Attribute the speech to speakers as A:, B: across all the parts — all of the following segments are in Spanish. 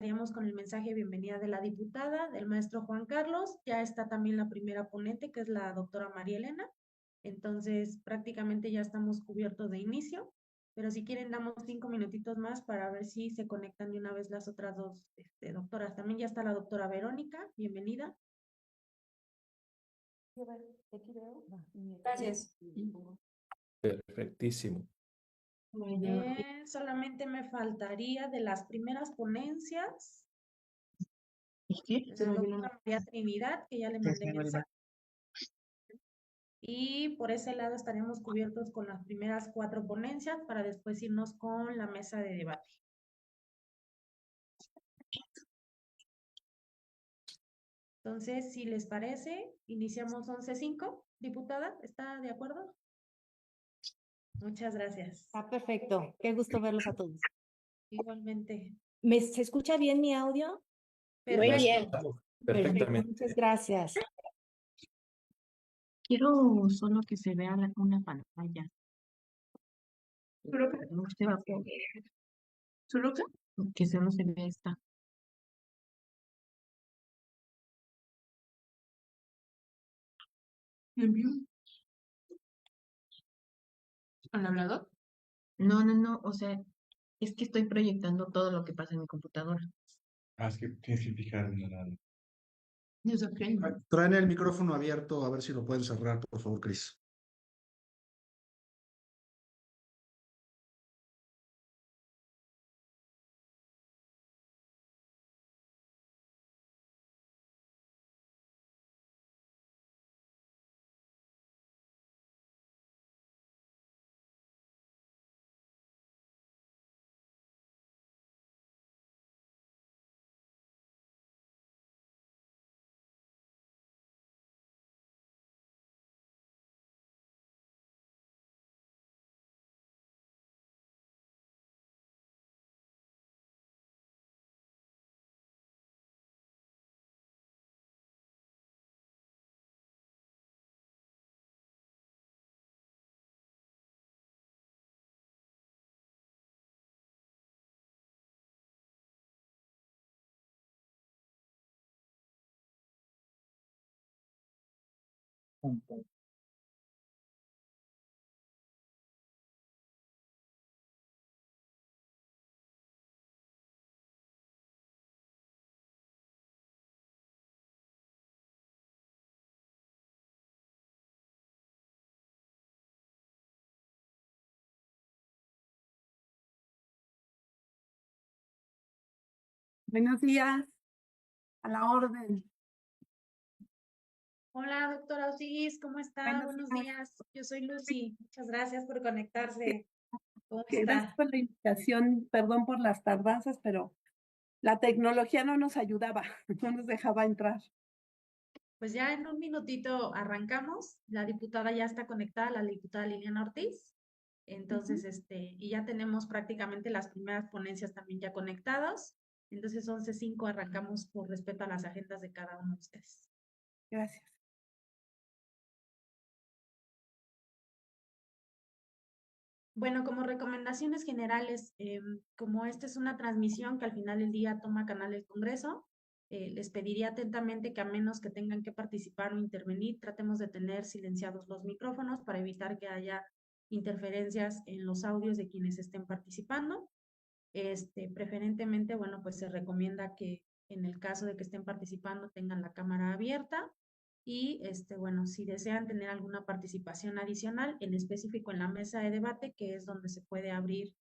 A: Iniciaríamos con el mensaje de bienvenida de la diputada, del maestro Juan Carlos. Ya está también la primera ponente, que es la doctora María Elena. Entonces, prácticamente ya estamos cubiertos de inicio, pero si quieren damos 5 minutitos más para ver si se conectan de una vez las otras dos doctoras. También ya está la doctora Verónica, bienvenida.
B: Gracias.
C: Perfectísimo.
A: Solamente me faltaría de las primeras ponencias, la doctora María Trinidad, que ya le mandé mensaje. Y por ese lado estaremos cubiertos con las primeras 4 ponencias para después irnos con la mesa de debate. Entonces, si les parece, iniciamos 11:05. Diputada, ¿está de acuerdo? Muchas gracias.
B: Está perfecto. Qué gusto verlos a todos.
A: Igualmente.
B: ¿Se escucha bien mi audio?
A: Perfecto.
C: Perfectamente.
B: Perfecto. Muchas gracias.
D: Quiero solo que se vea una pantalla. ¿Solo que solo se vea esta.
E: ¿Al hablador?
D: No, o sea, es que estoy proyectando todo lo que pasa en mi computadora.
F: Es que tienes que fijar en la...
G: Traen el micrófono abierto, a ver si lo pueden cerrar, por favor, Cris.
E: Buenos días, a la orden.
A: Hola, doctora Osiris, ¿cómo está? Buenos días. Yo soy Lucy. Muchas gracias por conectarse. ¿Cómo
E: Gracias
A: está?
E: por la invitación, perdón por las tardanzas, pero la tecnología no nos ayudaba, no nos dejaba entrar.
A: Pues ya en un minutito arrancamos. La diputada ya está conectada, la diputada Liliana Ortiz. Entonces, y ya tenemos prácticamente las primeras ponencias también ya conectadas. Entonces, 11:05 arrancamos por respeto a las agendas de cada uno de ustedes.
E: Gracias.
A: Bueno, como recomendaciones generales, como esta es una transmisión que al final del día toma canal del Congreso, les pediría atentamente que a menos que tengan que participar o intervenir, tratemos de tener silenciados los micrófonos para evitar que haya interferencias en los audios de quienes estén participando. Preferentemente, bueno, pues se recomienda que en el caso de que estén participando tengan la cámara abierta y, bueno, si desean tener alguna participación adicional, en específico en la mesa de debate, que es donde se puede abrir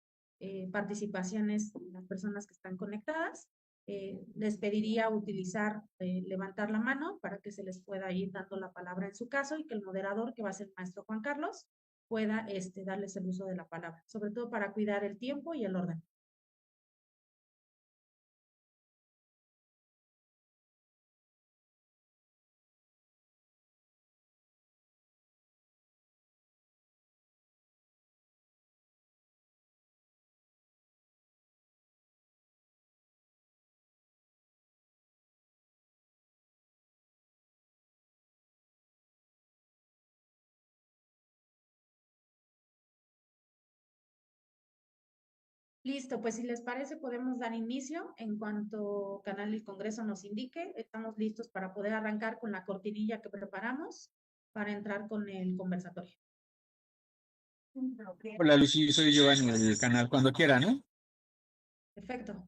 A: participaciones de las personas que están conectadas, les pediría utilizar, levantar la mano para que se les pueda ir dando la palabra en su caso y que el moderador, que va a ser el maestro Juan Carlos, pueda darles el uso de la palabra, sobre todo para cuidar el tiempo y el orden. Listo, pues si les parece podemos dar inicio en cuanto Canal del Congreso nos indique. Estamos listos para poder arrancar con la cortinilla que preparamos para entrar con el conversatorio.
C: Hola Lucy, soy yo en el canal cuando quiera, ¿no?
A: Perfecto.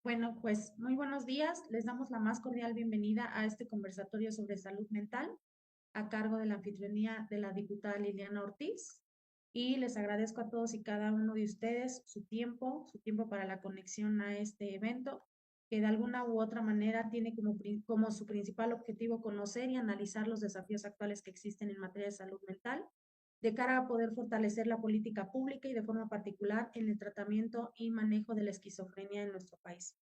A: Bueno, pues muy buenos días. Les damos la más cordial bienvenida a este conversatorio sobre salud mental a cargo de la anfitrionía de la diputada Liliana Ortiz. Y les agradezco a todos y cada uno de ustedes su tiempo para la conexión a este evento, que de alguna u otra manera tiene como su principal objetivo conocer y analizar los desafíos actuales que existen en materia de salud mental, de cara a poder fortalecer la política pública y de forma particular en el tratamiento y manejo de la esquizofrenia en nuestro país.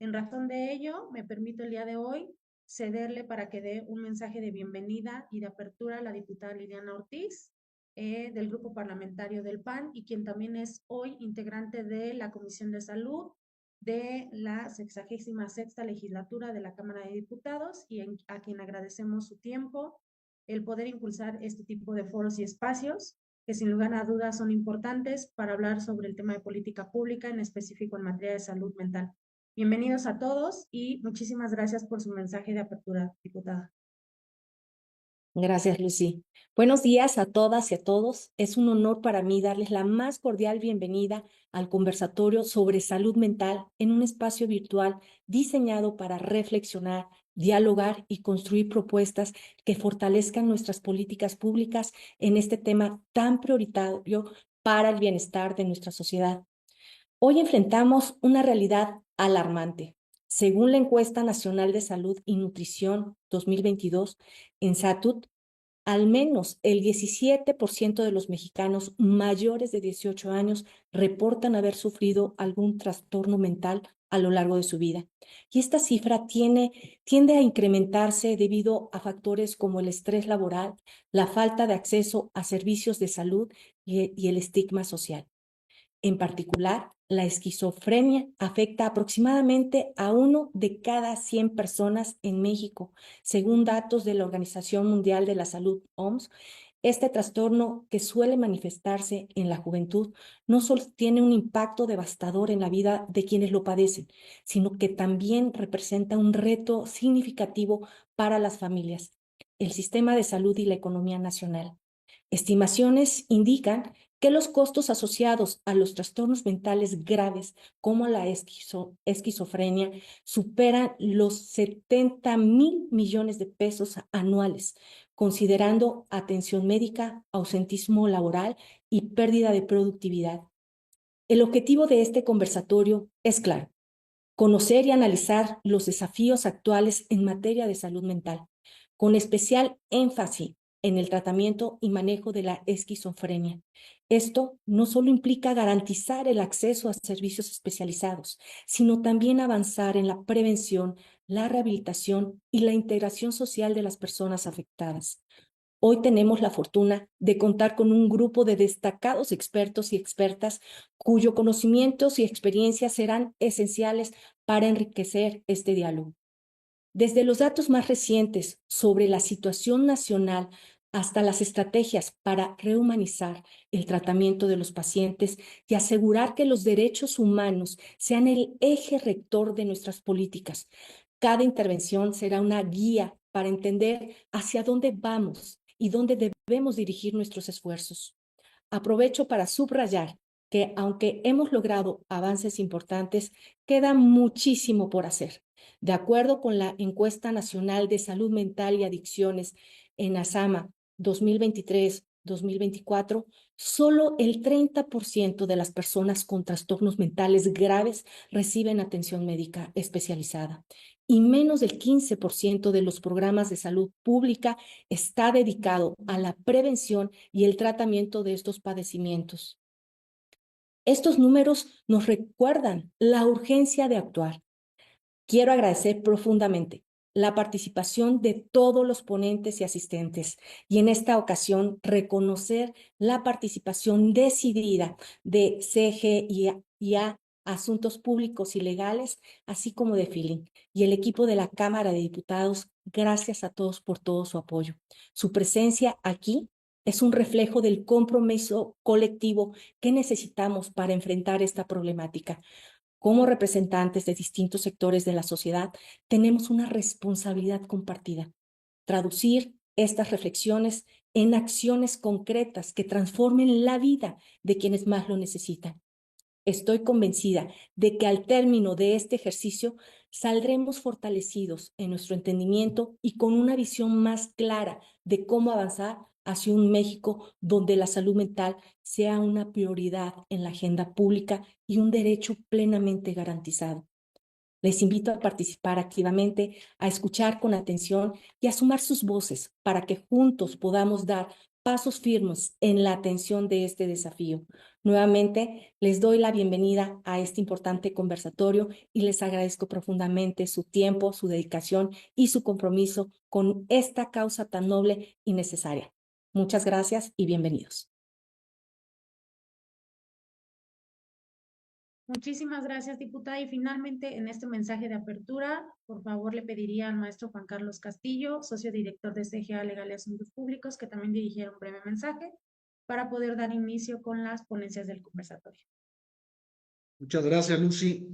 A: En razón de ello, me permito el día de hoy cederle para que dé un mensaje de bienvenida y de apertura a la diputada Liliana Ortiz, del Grupo Parlamentario del PAN, y quien también es hoy integrante de la Comisión de Salud de la 66ª legislatura de la Cámara de Diputados, y a quien agradecemos su tiempo, el poder impulsar este tipo de foros y espacios que sin lugar a dudas son importantes para hablar sobre el tema de política pública, en específico en materia de salud mental. Bienvenidos a todos y muchísimas gracias por su mensaje de apertura, diputada.
B: Gracias, Lucy. Buenos días a todas y a todos. Es un honor para mí darles la más cordial bienvenida al conversatorio sobre salud mental en un espacio virtual diseñado para reflexionar, dialogar y construir propuestas que fortalezcan nuestras políticas públicas en este tema tan prioritario para el bienestar de nuestra sociedad. Hoy enfrentamos una realidad alarmante. Según la Encuesta Nacional de Salud y Nutrición 2022, en SATUT, al menos el 17% de los mexicanos mayores de 18 años reportan haber sufrido algún trastorno mental a lo largo de su vida. Y esta cifra tiende a incrementarse debido a factores como el estrés laboral, la falta de acceso a servicios de salud y el estigma social. En particular, la esquizofrenia afecta aproximadamente a 1 de cada 100 personas en México, según datos de la Organización Mundial de la Salud, OMS. Este trastorno, que suele manifestarse en la juventud, no solo tiene un impacto devastador en la vida de quienes lo padecen, sino que también representa un reto significativo para las familias, el sistema de salud y la economía nacional. Estimaciones indican que los costos asociados a los trastornos mentales graves, como la esquizofrenia, superan los 70,000 millones de pesos anuales, considerando atención médica, ausentismo laboral y pérdida de productividad. El objetivo de este conversatorio es claro: conocer y analizar los desafíos actuales en materia de salud mental, con especial énfasis en el tratamiento y manejo de la esquizofrenia. Esto no solo implica garantizar el acceso a servicios especializados, sino también avanzar en la prevención, la rehabilitación y la integración social de las personas afectadas. Hoy tenemos la fortuna de contar con un grupo de destacados expertos y expertas cuyos conocimientos y experiencias serán esenciales para enriquecer este diálogo. Desde los datos más recientes sobre la situación nacional hasta las estrategias para rehumanizar el tratamiento de los pacientes y asegurar que los derechos humanos sean el eje rector de nuestras políticas, Cada intervención será una guía para entender hacia dónde vamos y dónde debemos dirigir nuestros esfuerzos. Aprovecho para subrayar que aunque hemos logrado avances importantes, queda muchísimo por hacer. De acuerdo con la Encuesta Nacional de Salud Mental y Adicciones en ASAMA 2023-2024, solo el 30% de las personas con trastornos mentales graves reciben atención médica especializada y menos del 15% de los programas de salud pública está dedicado a la prevención y el tratamiento de estos padecimientos. Estos números nos recuerdan la urgencia de actuar. Quiero agradecer profundamente la participación de todos los ponentes y asistentes y en esta ocasión reconocer la participación decidida de CGIA, Asuntos Públicos y Legales, así como de Feeling y el equipo de la Cámara de Diputados. Gracias a todos por todo su apoyo. Su presencia aquí es un reflejo del compromiso colectivo que necesitamos para enfrentar esta problemática. Como representantes de distintos sectores de la sociedad, tenemos una responsabilidad compartida: traducir estas reflexiones en acciones concretas que transformen la vida de quienes más lo necesitan. Estoy convencida de que al término de este ejercicio saldremos fortalecidos en nuestro entendimiento y con una visión más clara de cómo avanzar hacia un México donde la salud mental sea una prioridad en la agenda pública y un derecho plenamente garantizado. Les invito a participar activamente, a escuchar con atención y a sumar sus voces para que juntos podamos dar pasos firmes en la atención de este desafío. Nuevamente, les doy la bienvenida a este importante conversatorio y les agradezco profundamente su tiempo, su dedicación y su compromiso con esta causa tan noble y necesaria. Muchas gracias y bienvenidos.
A: Muchísimas gracias, diputada. Y finalmente, en este mensaje de apertura, por favor, le pediría al maestro Juan Carlos Castillo, socio director de CGA Legal y Asuntos Públicos, que también dirigiera un breve mensaje para poder dar inicio con las ponencias del conversatorio.
G: Muchas gracias, Lucy.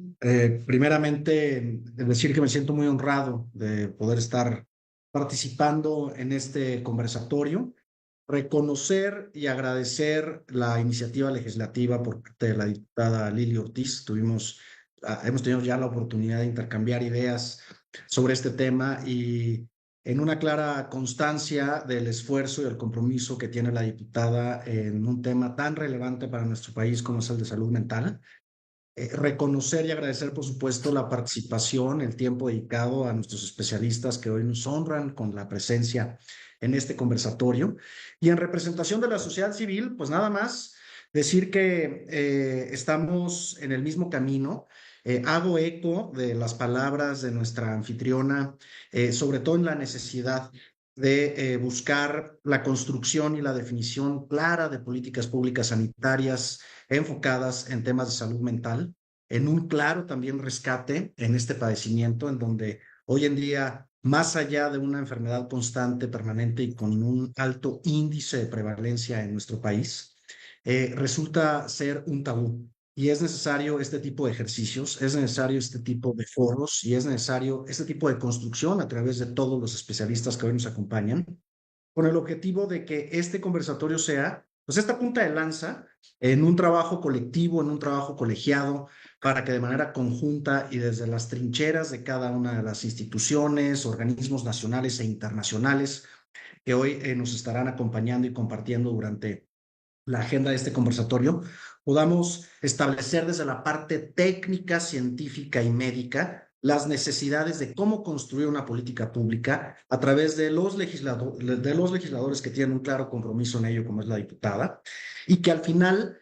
G: Primeramente, decir que me siento muy honrado de poder estar participando en este conversatorio, reconocer y agradecer la iniciativa legislativa por parte de la diputada Lili Ortiz. Hemos tenido ya la oportunidad de intercambiar ideas sobre este tema y en una clara constancia del esfuerzo y el compromiso que tiene la diputada en un tema tan relevante para nuestro país como es el de salud mental. Reconocer y agradecer, por supuesto, la participación, el tiempo dedicado a nuestros especialistas que hoy nos honran con la presencia en este conversatorio. Y en representación de la sociedad civil, pues nada más decir que estamos en el mismo camino. Hago eco de las palabras de nuestra anfitriona, sobre todo en la necesidad de buscar la construcción y la definición clara de políticas públicas sanitarias enfocadas en temas de salud mental, en un claro también rescate en este padecimiento, en donde hoy en día, más allá de una enfermedad constante, permanente y con un alto índice de prevalencia en nuestro país, resulta ser un tabú. Y es necesario este tipo de ejercicios, es necesario este tipo de foros y es necesario este tipo de construcción a través de todos los especialistas que hoy nos acompañan, con el objetivo de que este conversatorio sea, pues, esta punta de lanza en un trabajo colectivo, en un trabajo colegiado, para que de manera conjunta y desde las trincheras de cada una de las instituciones, organismos nacionales e internacionales que hoy nos estarán acompañando y compartiendo durante la agenda de este conversatorio, podamos establecer desde la parte técnica, científica y médica las necesidades de cómo construir una política pública a través de los legisladores que tienen un claro compromiso en ello, como es la diputada, y que al final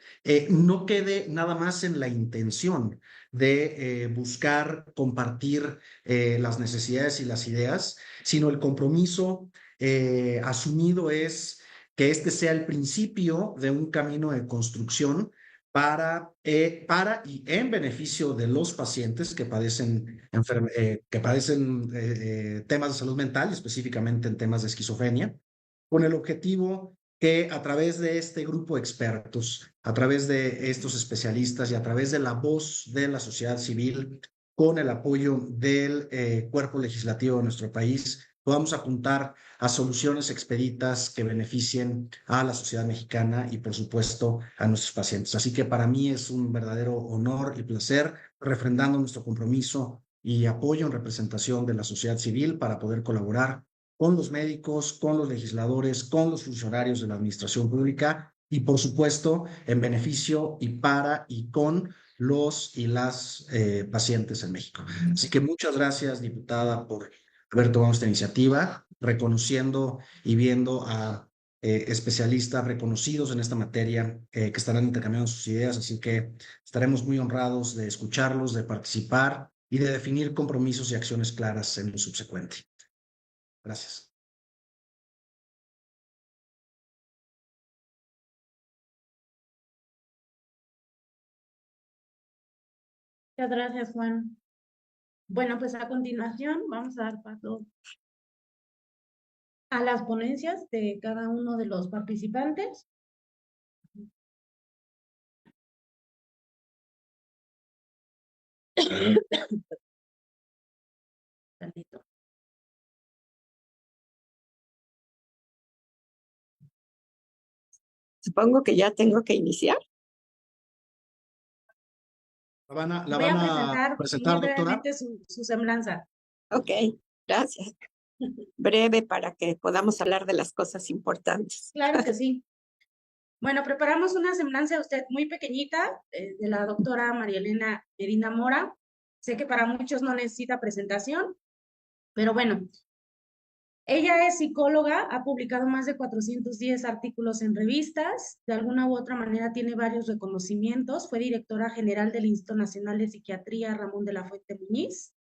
G: no quede nada más en la intención de buscar compartir las necesidades y las ideas, sino el compromiso asumido es que este sea el principio de un camino de construcción para y en beneficio de los pacientes que padecen temas de salud mental, específicamente en temas de esquizofrenia, con el objetivo que a través de este grupo de expertos, a través de estos especialistas y a través de la voz de la sociedad civil, con el apoyo del cuerpo legislativo de nuestro país, podamos apuntar a soluciones expeditas que beneficien a la sociedad mexicana y, por supuesto, a nuestros pacientes. Así que para mí es un verdadero honor y placer, refrendando nuestro compromiso y apoyo en representación de la sociedad civil para poder colaborar con los médicos, con los legisladores, con los funcionarios de la administración pública y, por supuesto, en beneficio y para y con los y las pacientes en México. Así que muchas gracias, diputada, por haber tomado esta iniciativa, reconociendo y viendo a especialistas reconocidos en esta materia que estarán intercambiando sus ideas. Así que estaremos muy honrados de escucharlos, de participar y de definir compromisos y acciones claras en lo subsecuente. Gracias.
A: Muchas gracias, Juan. Bueno, pues a continuación vamos a dar paso a las ponencias de cada uno de los participantes. Tantito.
H: Supongo que ya tengo que iniciar.
G: ¿La
A: Voy a
G: van a presentar,
A: muy
G: doctora?
A: brevemente su semblanza.
H: Ok, gracias. Breve para que podamos hablar de las cosas importantes.
A: Claro que sí. Bueno, preparamos una semblanza de usted muy pequeñita, de la doctora María Elena Medina Mora. Sé que para muchos no necesita presentación, pero bueno, ella es psicóloga, ha publicado más de 410 artículos en revistas, de alguna u otra manera tiene varios reconocimientos, fue directora general del Instituto Nacional de Psiquiatría Ramón de la Fuente Muñiz,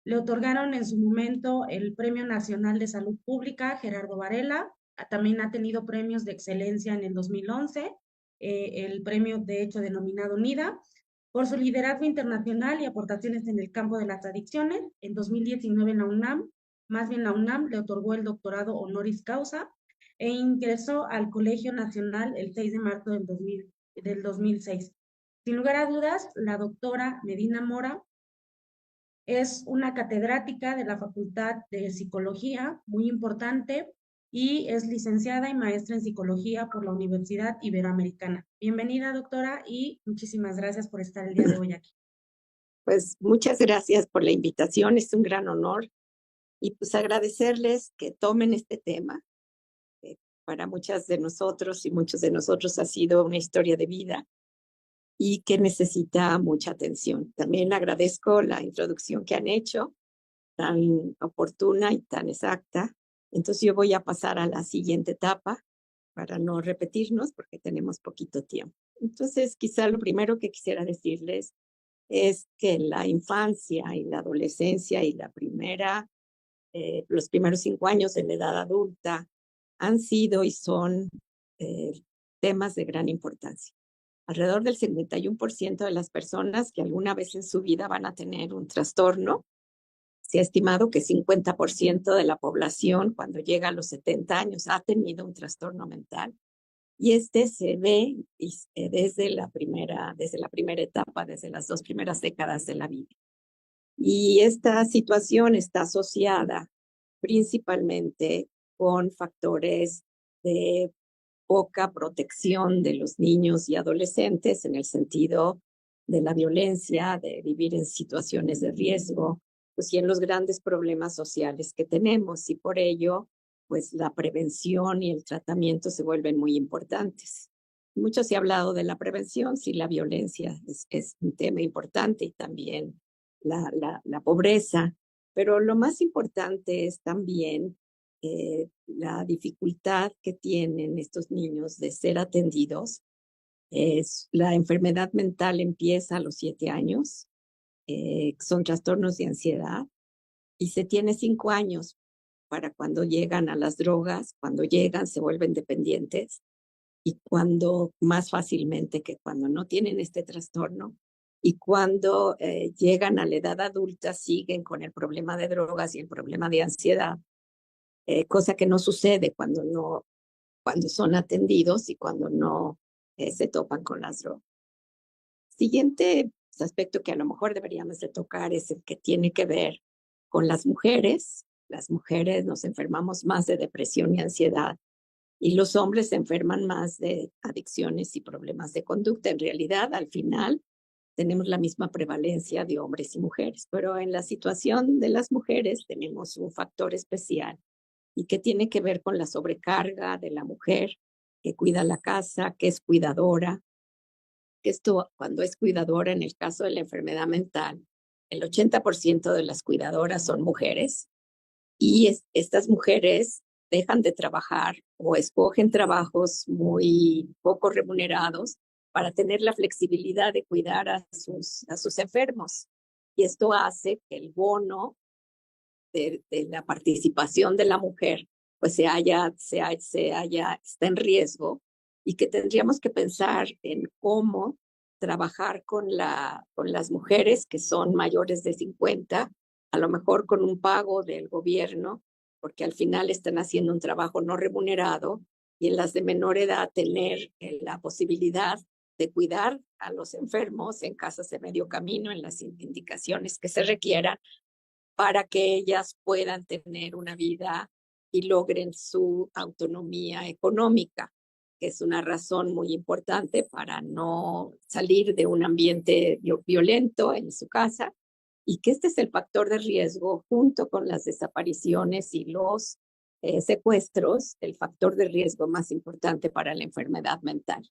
A: le otorgaron en su momento el Premio Nacional de Salud Pública Gerardo Varela, también ha tenido premios de excelencia en el 2011, el premio de hecho denominado NIDA, por su liderazgo internacional y aportaciones en el campo de las adicciones. En 2019 en la UNAM, más bien la UNAM le otorgó el doctorado honoris causa e ingresó al Colegio Nacional el 6 de marzo del 2006. Sin lugar a dudas, la doctora Medina Mora es una catedrática de la Facultad de Psicología, muy importante, y es licenciada y maestra en psicología por la Universidad Iberoamericana. Bienvenida, doctora, y muchísimas gracias por estar el día de hoy aquí.
H: Pues muchas gracias por la invitación, es un gran honor. Y pues agradecerles que tomen este tema. Para muchas de nosotros y muchos de nosotros ha sido una historia de vida y que necesita mucha atención. También agradezco la introducción que han hecho, tan oportuna y tan exacta. Entonces yo voy a pasar a la siguiente etapa para no repetirnos porque tenemos poquito tiempo. Entonces quizá lo primero que quisiera decirles es que la infancia y la adolescencia y los primeros 5 años de la edad adulta han sido y son temas de gran importancia. Alrededor del 51% de las personas que alguna vez en su vida van a tener un trastorno. Se ha estimado que 50% de la población cuando llega a los 70 años ha tenido un trastorno mental. Y este se ve desde la primera etapa, desde las 2 primeras décadas de la vida. Y esta situación está asociada principalmente con factores de poca protección de los niños y adolescentes en el sentido de la violencia, de vivir en situaciones de riesgo, pues y en los grandes problemas sociales que tenemos. Y por ello, pues la prevención y el tratamiento se vuelven muy importantes. Mucho se ha hablado de la prevención, sí, la violencia es un tema importante y también la pobreza, pero lo más importante es también la dificultad que tienen estos niños de ser atendidos. La enfermedad mental empieza a los 7 años, son trastornos de ansiedad y se tiene 5 años para cuando llegan a las drogas, cuando llegan se vuelven dependientes y cuando más fácilmente que cuando no tienen este trastorno. Y cuando llegan a la edad adulta siguen con el problema de drogas y el problema de ansiedad, cosa que no sucede cuando son atendidos y cuando no se topan con las drogas. Siguiente aspecto que a lo mejor deberíamos de tocar es el que tiene que ver con las mujeres. Las mujeres nos enfermamos más de depresión y ansiedad y los hombres se enferman más de adicciones y problemas de conducta. En realidad, al final, tenemos la misma prevalencia de hombres y mujeres, pero en la situación de las mujeres tenemos un factor especial y que tiene que ver con la sobrecarga de la mujer que cuida la casa, que es cuidadora, que esto cuando es cuidadora en el caso de la enfermedad mental, el 80% de las cuidadoras son mujeres y estas mujeres dejan de trabajar o escogen trabajos muy poco remunerados para tener la flexibilidad de cuidar a sus enfermos. Y esto hace que el bono de la participación de la mujer pues está en riesgo y que tendríamos que pensar en cómo trabajar con las mujeres que son mayores de 50, a lo mejor con un pago del gobierno, porque al final están haciendo un trabajo no remunerado, y en las de menor edad tener la posibilidad de cuidar a los enfermos en casas de medio camino, en las indicaciones que se requieran, para que ellas puedan tener una vida y logren su autonomía económica, que es una razón muy importante para no salir de un ambiente violento en su casa, y que este es el factor de riesgo junto con las desapariciones y los secuestros, el factor de riesgo más importante para la enfermedad mental.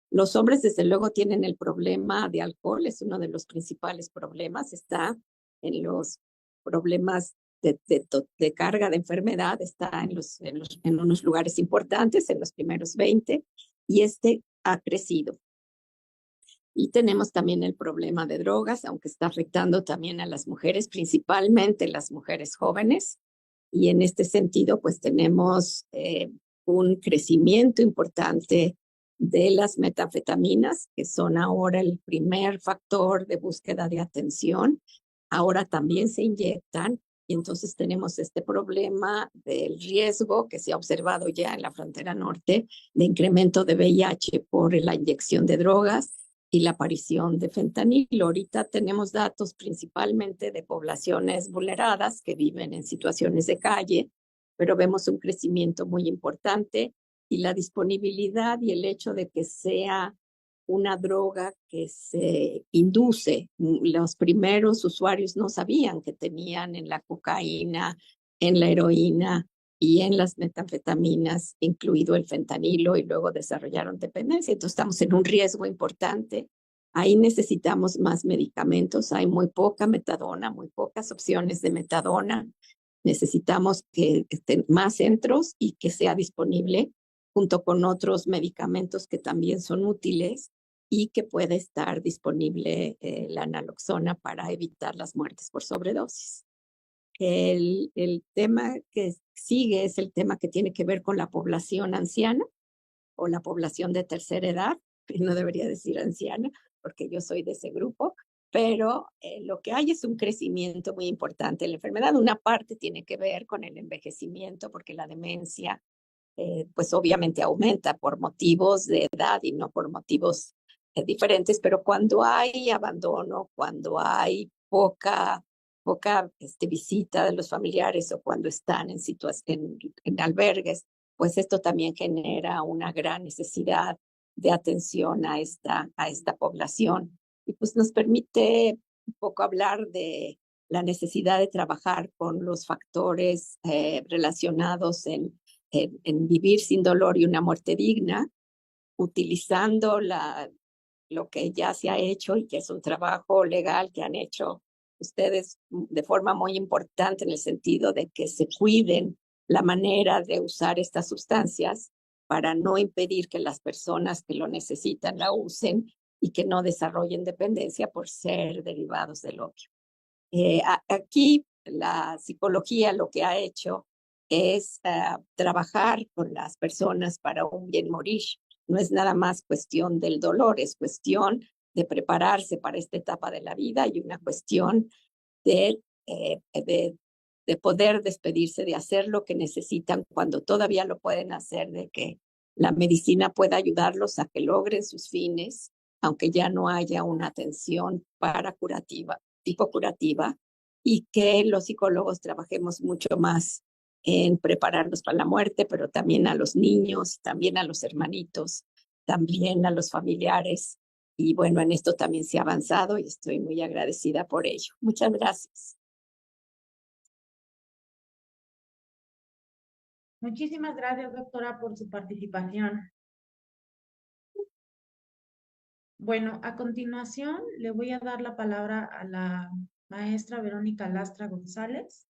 H: Los hombres, desde luego, tienen el problema de alcohol, es uno de los principales problemas, está en los problemas de carga de enfermedad, está en unos lugares importantes, en los primeros 20, y este ha crecido. Y tenemos también el problema de drogas, aunque está afectando también a las mujeres, principalmente las mujeres jóvenes. Y en este sentido, pues tenemos un crecimiento importante de las metanfetaminas, que son ahora el primer factor de búsqueda de atención. Ahora también se inyectan y entonces tenemos este problema del riesgo que se ha observado ya en la frontera norte de incremento de VIH por la inyección de drogas y la aparición de fentanilo. Ahorita tenemos datos principalmente de poblaciones vulneradas que viven en situaciones de calle, pero vemos un crecimiento muy importante y la disponibilidad y el hecho de que sea una droga que se induce. Los primeros usuarios no sabían que tenían en la cocaína, en la heroína y en las metanfetaminas, incluido el fentanilo, y luego desarrollaron dependencia. Entonces estamos en un riesgo importante. Ahí necesitamos más medicamentos. Hay muy poca metadona, muy pocas opciones de metadona. Necesitamos que estén más centros y que sea disponible junto con otros medicamentos que también son útiles y que pueda estar disponible la naloxona para evitar las muertes por sobredosis. El tema que sigue es el tema que tiene que ver con la población anciana o la población de tercera edad. No debería decir anciana porque yo soy de ese grupo, pero lo que hay es un crecimiento muy importante en la enfermedad. Una parte tiene que ver con el envejecimiento, porque la demencia pues obviamente aumenta por motivos de edad y no por motivos diferentes, pero cuando hay abandono, cuando hay poca visita de los familiares o cuando están en albergues, pues esto también genera una gran necesidad de atención a esta población. Y pues nos permite un poco hablar de la necesidad de trabajar con los factores relacionados en vivir sin dolor y una muerte digna, utilizando lo que ya se ha hecho y que es un trabajo legal que han hecho ustedes de forma muy importante en el sentido de que se cuiden la manera de usar estas sustancias para no impedir que las personas que lo necesitan la usen y que no desarrollen dependencia por ser derivados del opio. Aquí la psicología lo que ha hecho es trabajar con las personas para un bien morir. No es nada más cuestión del dolor, es cuestión de prepararse para esta etapa de la vida y una cuestión de poder despedirse, de hacer lo que necesitan cuando todavía lo pueden hacer, de que la medicina pueda ayudarlos a que logren sus fines aunque ya no haya una atención tipo curativa, y que los psicólogos trabajemos mucho más en prepararnos para la muerte, pero también a los niños, también a los hermanitos, también a los familiares. Y bueno, en esto también se ha avanzado y estoy muy agradecida por ello. Muchas gracias.
A: Muchísimas gracias, doctora, por su participación. Bueno, a continuación le voy a dar la palabra a la maestra Verónica Lastra González.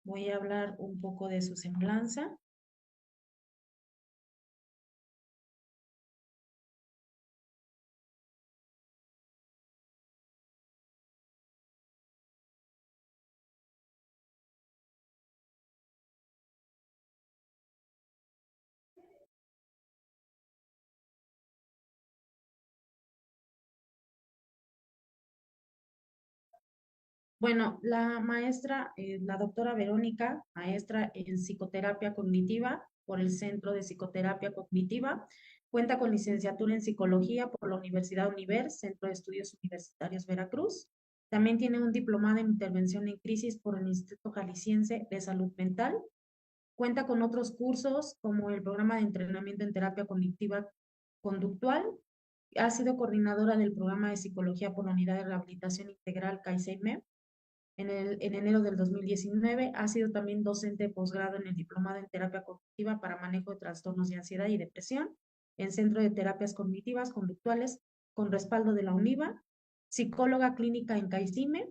A: Voy a hablar un poco de su semblanza. Bueno, la maestra, la doctora Verónica, maestra en psicoterapia cognitiva por el Centro de Psicoterapia Cognitiva, cuenta con licenciatura en psicología por la Universidad Univers, Centro de Estudios Universitarios Veracruz. También tiene un diplomado en intervención en crisis por el Instituto Jalisciense de Salud Mental. Cuenta con otros cursos como el programa de entrenamiento en terapia cognitiva conductual. Ha sido coordinadora del programa de psicología por la Unidad de Rehabilitación Integral CAICEIME. En enero del 2019 ha sido también docente de posgrado en el diplomado en terapia cognitiva para manejo de trastornos de ansiedad y depresión en Centro de Terapias Cognitivas Conductuales con respaldo de la UNIVA, psicóloga clínica en CAICIME,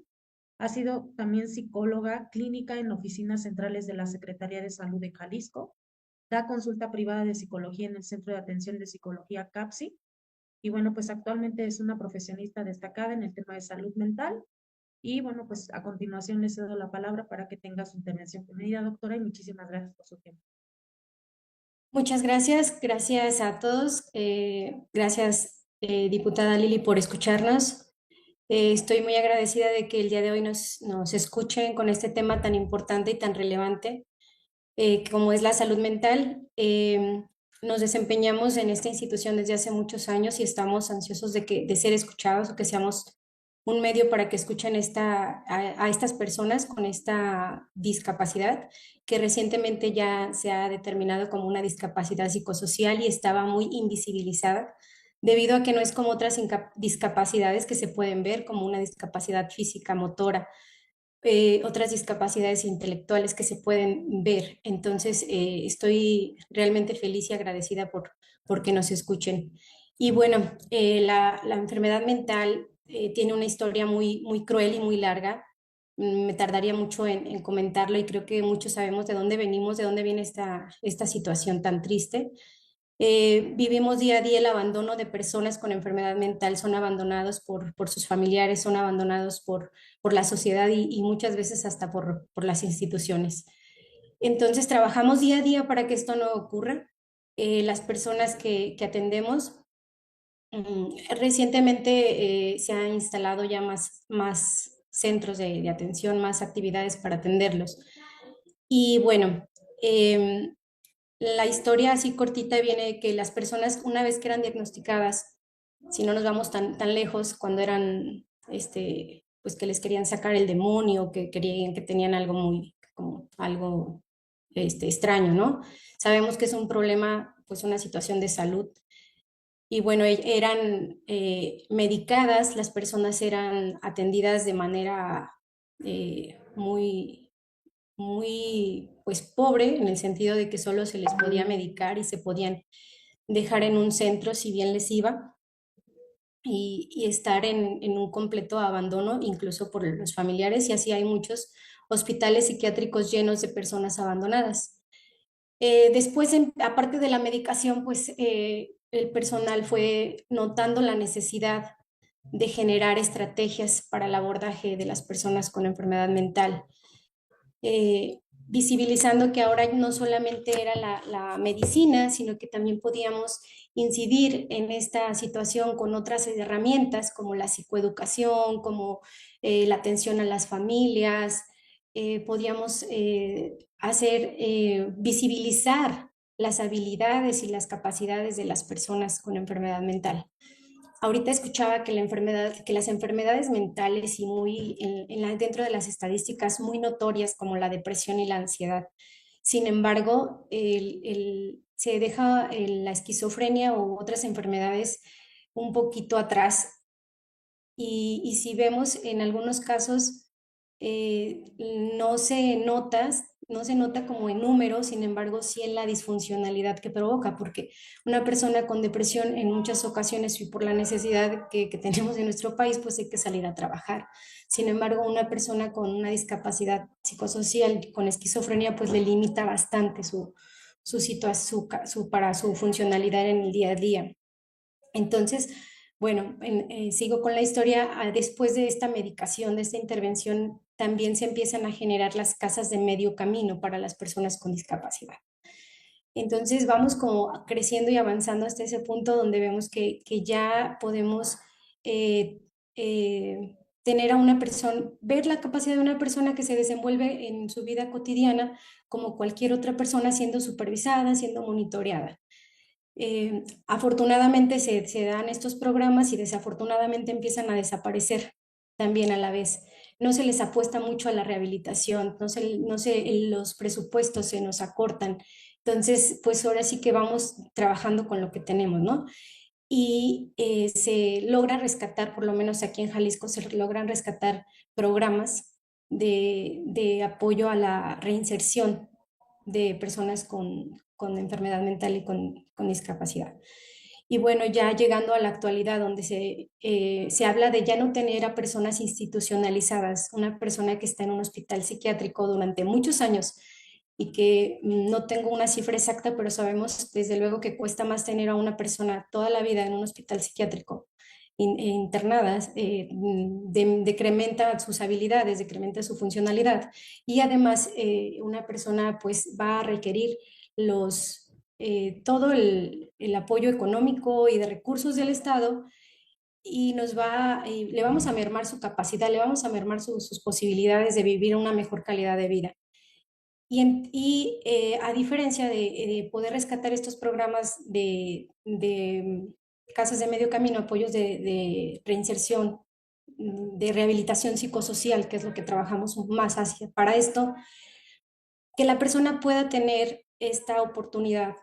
A: ha sido también psicóloga clínica en oficinas centrales de la Secretaría de Salud de Jalisco, da consulta privada de psicología en el Centro de Atención de Psicología CAPSI, y bueno, pues actualmente es una profesionista destacada en el tema de salud mental. Y bueno, pues a continuación le cedo la palabra para que tenga su intervención. Bienvenida, doctora, y muchísimas gracias por su tiempo.
I: Muchas gracias, gracias a todos. Gracias, diputada Lili, por escucharnos. Estoy muy agradecida de que el día de hoy nos escuchen con este tema tan importante y tan relevante como es la salud mental. Nos desempeñamos en esta institución desde hace muchos años y estamos ansiosos de ser escuchados o que seamos un medio para que escuchen a estas personas con esta discapacidad que recientemente ya se ha determinado como una discapacidad psicosocial y estaba muy invisibilizada debido a que no es como otras discapacidades que se pueden ver como una discapacidad física, motora, otras discapacidades intelectuales que se pueden ver. Entonces, estoy realmente feliz y agradecida por que nos escuchen. Y bueno, la enfermedad mental tiene una historia muy, muy cruel y muy larga. Me tardaría mucho en comentarlo y creo que muchos sabemos de dónde venimos, de dónde viene esta situación tan triste. Vivimos día a día el abandono de personas con enfermedad mental, son abandonados por sus familiares, son abandonados por la sociedad y muchas veces hasta por las instituciones. Entonces trabajamos día a día para que esto no ocurra. Las personas que atendemos, recientemente se han instalado ya más centros de atención, más actividades para atenderlos. Y bueno, la historia así cortita viene de que las personas, una vez que eran diagnosticadas, si no nos vamos tan lejos, cuando eran, pues que les querían sacar el demonio, que querían, que tenían algo como algo extraño, ¿no? Sabemos que es un problema, pues una situación de salud. Y bueno, eran medicadas, las personas eran atendidas de manera muy pues pobre, en el sentido de que solo se les podía medicar y se podían dejar en un centro si bien les iba, y estar en un completo abandono, incluso por los familiares, y así hay muchos hospitales psiquiátricos llenos de personas abandonadas. Después, aparte de la medicación, pues el personal fue notando la necesidad de generar estrategias para el abordaje de las personas con enfermedad mental. Visibilizando que ahora no solamente era la medicina, sino que también podíamos incidir en esta situación con otras herramientas como la psicoeducación, como la atención a las familias, podíamos visibilizar las habilidades y las capacidades de las personas con enfermedad mental. Ahorita escuchaba que que las enfermedades mentales y dentro de las estadísticas muy notorias como la depresión y la ansiedad. Sin embargo, se deja la esquizofrenia u otras enfermedades un poquito atrás y si vemos en algunos casos eh, no se nota, no se nota como en números, sin embargo sí en la disfuncionalidad que provoca, porque una persona con depresión en muchas ocasiones y por la necesidad que tenemos en nuestro país, pues hay que salir a trabajar. Sin embargo, una persona con una discapacidad psicosocial, con esquizofrenia, pues le limita bastante su situación, para su funcionalidad en el día a día. Entonces, bueno, sigo con la historia. Después de esta medicación, de esta intervención, también se empiezan a generar las casas de medio camino para las personas con discapacidad. Entonces vamos como creciendo y avanzando hasta ese punto donde vemos que ya podemos tener a una persona, ver la capacidad de una persona que se desenvuelve en su vida cotidiana como cualquier otra persona, siendo supervisada, siendo monitoreada. Afortunadamente se dan estos programas y desafortunadamente empiezan a desaparecer también a la vez. No se les apuesta mucho a la rehabilitación, los presupuestos se nos acortan. Entonces, pues ahora sí que vamos trabajando con lo que tenemos, ¿no? Y se logra rescatar, por lo menos aquí en Jalisco, se logran rescatar programas de apoyo a la reinserción de personas con enfermedad mental y con discapacidad. Y bueno, ya llegando a la actualidad, donde se habla de ya no tener a personas institucionalizadas, una persona que está en un hospital psiquiátrico durante muchos años y que no tengo una cifra exacta, pero sabemos desde luego que cuesta más tener a una persona toda la vida en un hospital psiquiátrico internadas, decrementa sus habilidades, decrementa su funcionalidad y además una persona pues va a requerir todo el apoyo económico y de recursos del Estado y le vamos a mermar su capacidad, le vamos a mermar sus posibilidades de vivir una mejor calidad de vida. A diferencia de poder rescatar estos programas de casas de medio camino, apoyos de reinserción, de rehabilitación psicosocial, que es lo que trabajamos más para esto, que la persona pueda tener esta oportunidad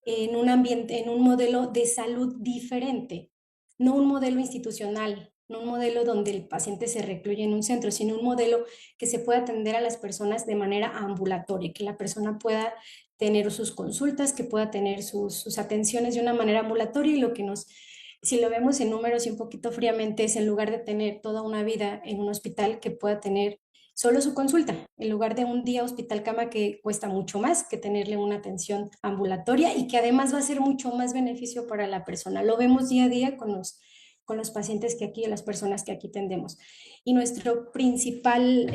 I: en un ambiente, en un modelo de salud diferente, no un modelo institucional, no un modelo donde el paciente se recluye en un centro, sino un modelo que se pueda atender a las personas de manera ambulatoria, que la persona pueda tener sus consultas, que pueda tener sus atenciones de una manera ambulatoria y si lo vemos en números y un poquito fríamente, es en lugar de tener toda una vida en un hospital, que pueda tener solo su consulta, en lugar de un día hospital cama que cuesta mucho más que tenerle una atención ambulatoria y que además va a ser mucho más beneficio para la persona. Lo vemos día a día con los pacientes las personas que aquí tendemos. Y nuestro principal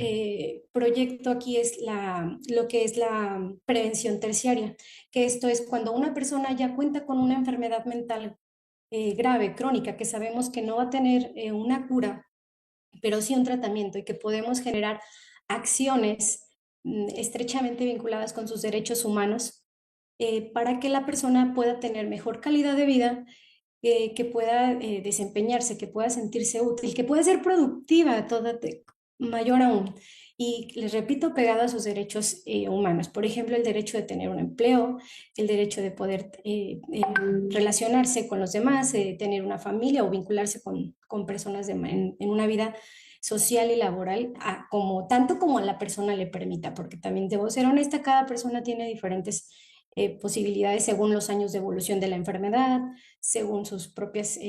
I: proyecto aquí es lo que es la prevención terciaria, que esto es cuando una persona ya cuenta con una enfermedad mental grave, crónica, que sabemos que no va a tener una cura, pero sí un tratamiento y que podemos generar acciones estrechamente vinculadas con sus derechos humanos para que la persona pueda tener mejor calidad de vida, que pueda desempeñarse, que pueda sentirse útil, que pueda ser productiva, mayor aún. Y les repito, pegado a sus derechos humanos. Por ejemplo, el derecho de tener un empleo, el derecho de poder relacionarse con los demás, tener una familia o vincularse con personas en una vida social y laboral, tanto como a la persona le permita, porque también debo ser honesta, cada persona tiene diferentes posibilidades según los años de evolución de la enfermedad, según sus propias,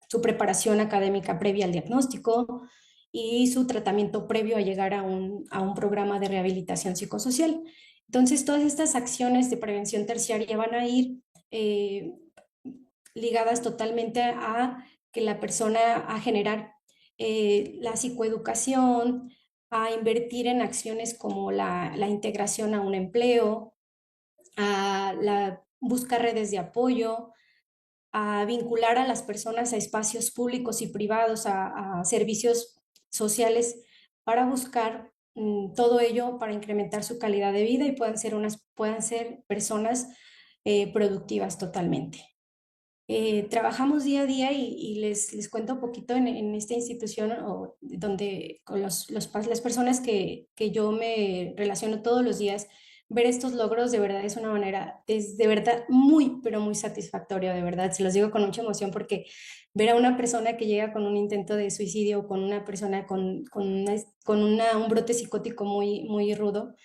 I: su preparación académica previa al diagnóstico y su tratamiento previo a llegar a un programa de rehabilitación psicosocial. Entonces, todas estas acciones de prevención terciaria van a ir ligadas totalmente a que la persona, a generar la psicoeducación, a invertir en acciones como la integración a un empleo, a buscar redes de apoyo, a vincular a las personas a espacios públicos y privados, a servicios sociales para buscar todo ello para incrementar su calidad de vida y puedan ser personas productivas totalmente. Trabajamos día a día y les cuento un poquito en esta institución donde con las personas que yo me relaciono todos los días, ver estos logros de verdad es una manera, es de verdad muy, pero muy satisfactorio, de verdad, se los digo con mucha emoción porque ver a una persona que llega con un intento de suicidio, con una persona un brote psicótico muy, muy rudo,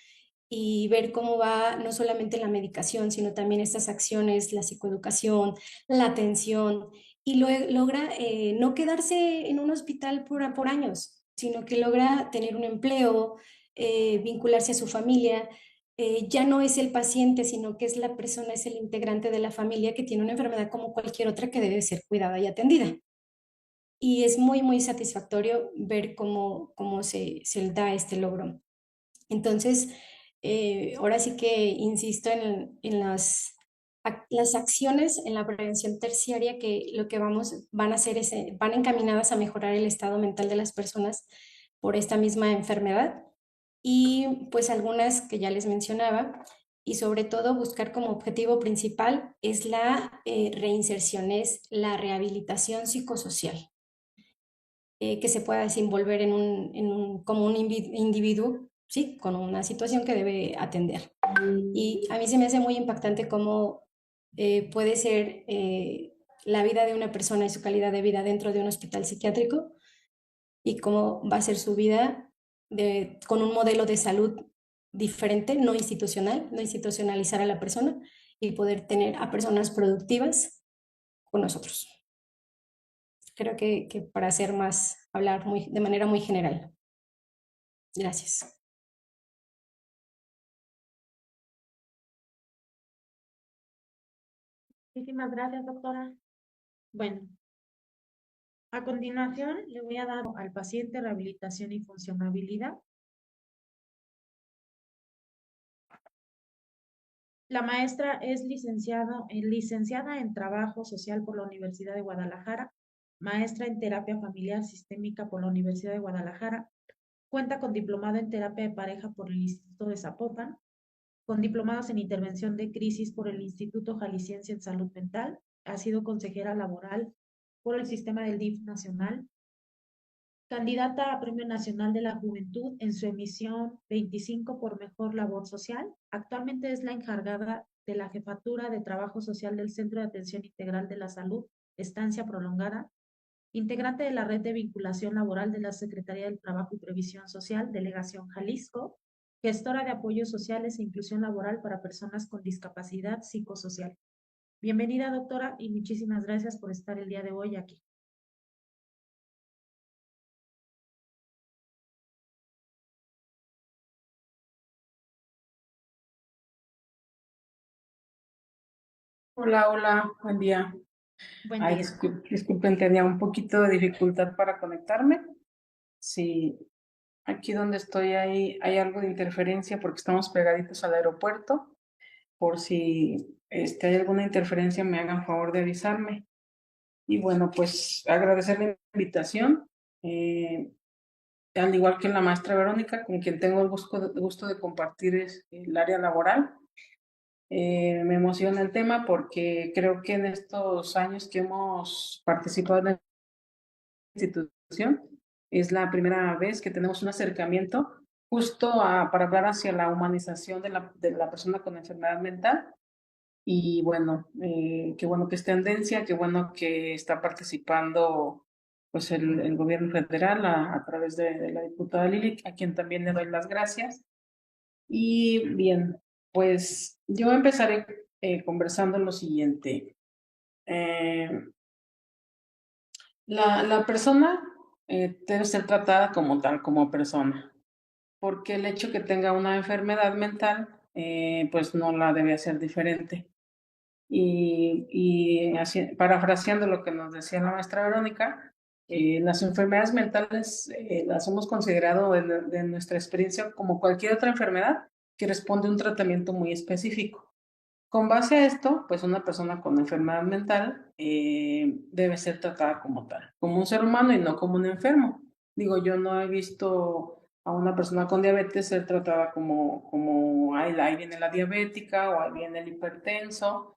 I: y ver cómo va no solamente la medicación, sino también estas acciones, la psicoeducación, la atención, y logra no quedarse en un hospital por años, sino que logra tener un empleo, vincularse a su familia. Ya no es el paciente, sino que es la persona, es el integrante de la familia que tiene una enfermedad como cualquier otra que debe ser cuidada y atendida. Y es muy, muy satisfactorio ver cómo se da este logro. Entonces, ahora sí que insisto en las acciones en la prevención terciaria que lo que van a hacer van encaminadas a mejorar el estado mental de las personas por esta misma enfermedad y pues algunas que ya les mencionaba y sobre todo buscar como objetivo principal es la reinserción, es la rehabilitación psicosocial, que se pueda desenvolver como un individuo, sí, con una situación que debe atender. Y a mí se me hace muy impactante cómo puede ser la vida de una persona y su calidad de vida dentro de un hospital psiquiátrico y cómo va a ser su vida con un modelo de salud diferente, no institucional, no institucionalizar a la persona y poder tener a personas productivas con nosotros. Creo que para hacer más, hablar de manera muy general. Gracias.
A: Muchísimas gracias, doctora. Bueno, a continuación le voy a dar al paciente rehabilitación y funcionabilidad. La maestra es licenciada en Trabajo Social por la Universidad de Guadalajara, maestra en Terapia Familiar Sistémica por la Universidad de Guadalajara, cuenta con diplomado en Terapia de Pareja por el Instituto de Zapopan, con diplomados en Intervención de Crisis por el Instituto Jalisciense en Salud Mental, ha sido consejera laboral por el sistema del DIF nacional, candidata a Premio Nacional de la Juventud en su emisión 25 por Mejor Labor Social. Actualmente es la encargada de la Jefatura de Trabajo Social del Centro de Atención Integral de la Salud, Estancia Prolongada, integrante de la Red de Vinculación Laboral de la Secretaría del Trabajo y Previsión Social, Delegación Jalisco, gestora de apoyos sociales e inclusión laboral para personas con discapacidad psicosocial. Bienvenida, doctora, y muchísimas gracias por estar el día de hoy aquí.
J: Hola, hola, buen día.
A: Buen
J: Ay,
A: día.
J: disculpen, tenía un poquito de dificultad para conectarme. Sí, aquí donde estoy hay algo de interferencia porque estamos pegaditos al aeropuerto. Por si hay alguna interferencia, me hagan favor de avisarme. Y bueno, pues agradecer la invitación. Al igual que la maestra Verónica, con quien tengo el gusto de compartir el área laboral. Me emociona el tema porque creo que en estos años que hemos participado en la institución es la primera vez que tenemos un acercamiento justo para hablar hacia la humanización de la persona con enfermedad mental. Y bueno, qué bueno que es tendencia, qué bueno que está participando pues el gobierno federal a través de la diputada Lili, a quien también le doy las gracias. Y bien, pues yo empezaré conversando lo siguiente. La persona debe ser tratada como tal, como persona, porque el hecho que tenga una enfermedad mental, pues no la debe hacer diferente. Y así, parafraseando lo que nos decía la maestra Verónica, las enfermedades mentales las hemos considerado de nuestra experiencia como cualquier otra enfermedad que responde a un tratamiento muy específico. Con base a esto, pues una persona con enfermedad mental debe ser tratada como tal, como un ser humano y no como un enfermo. Digo, yo no he visto a una persona con diabetes ser tratada como ahí viene la diabética o ahí viene el hipertenso.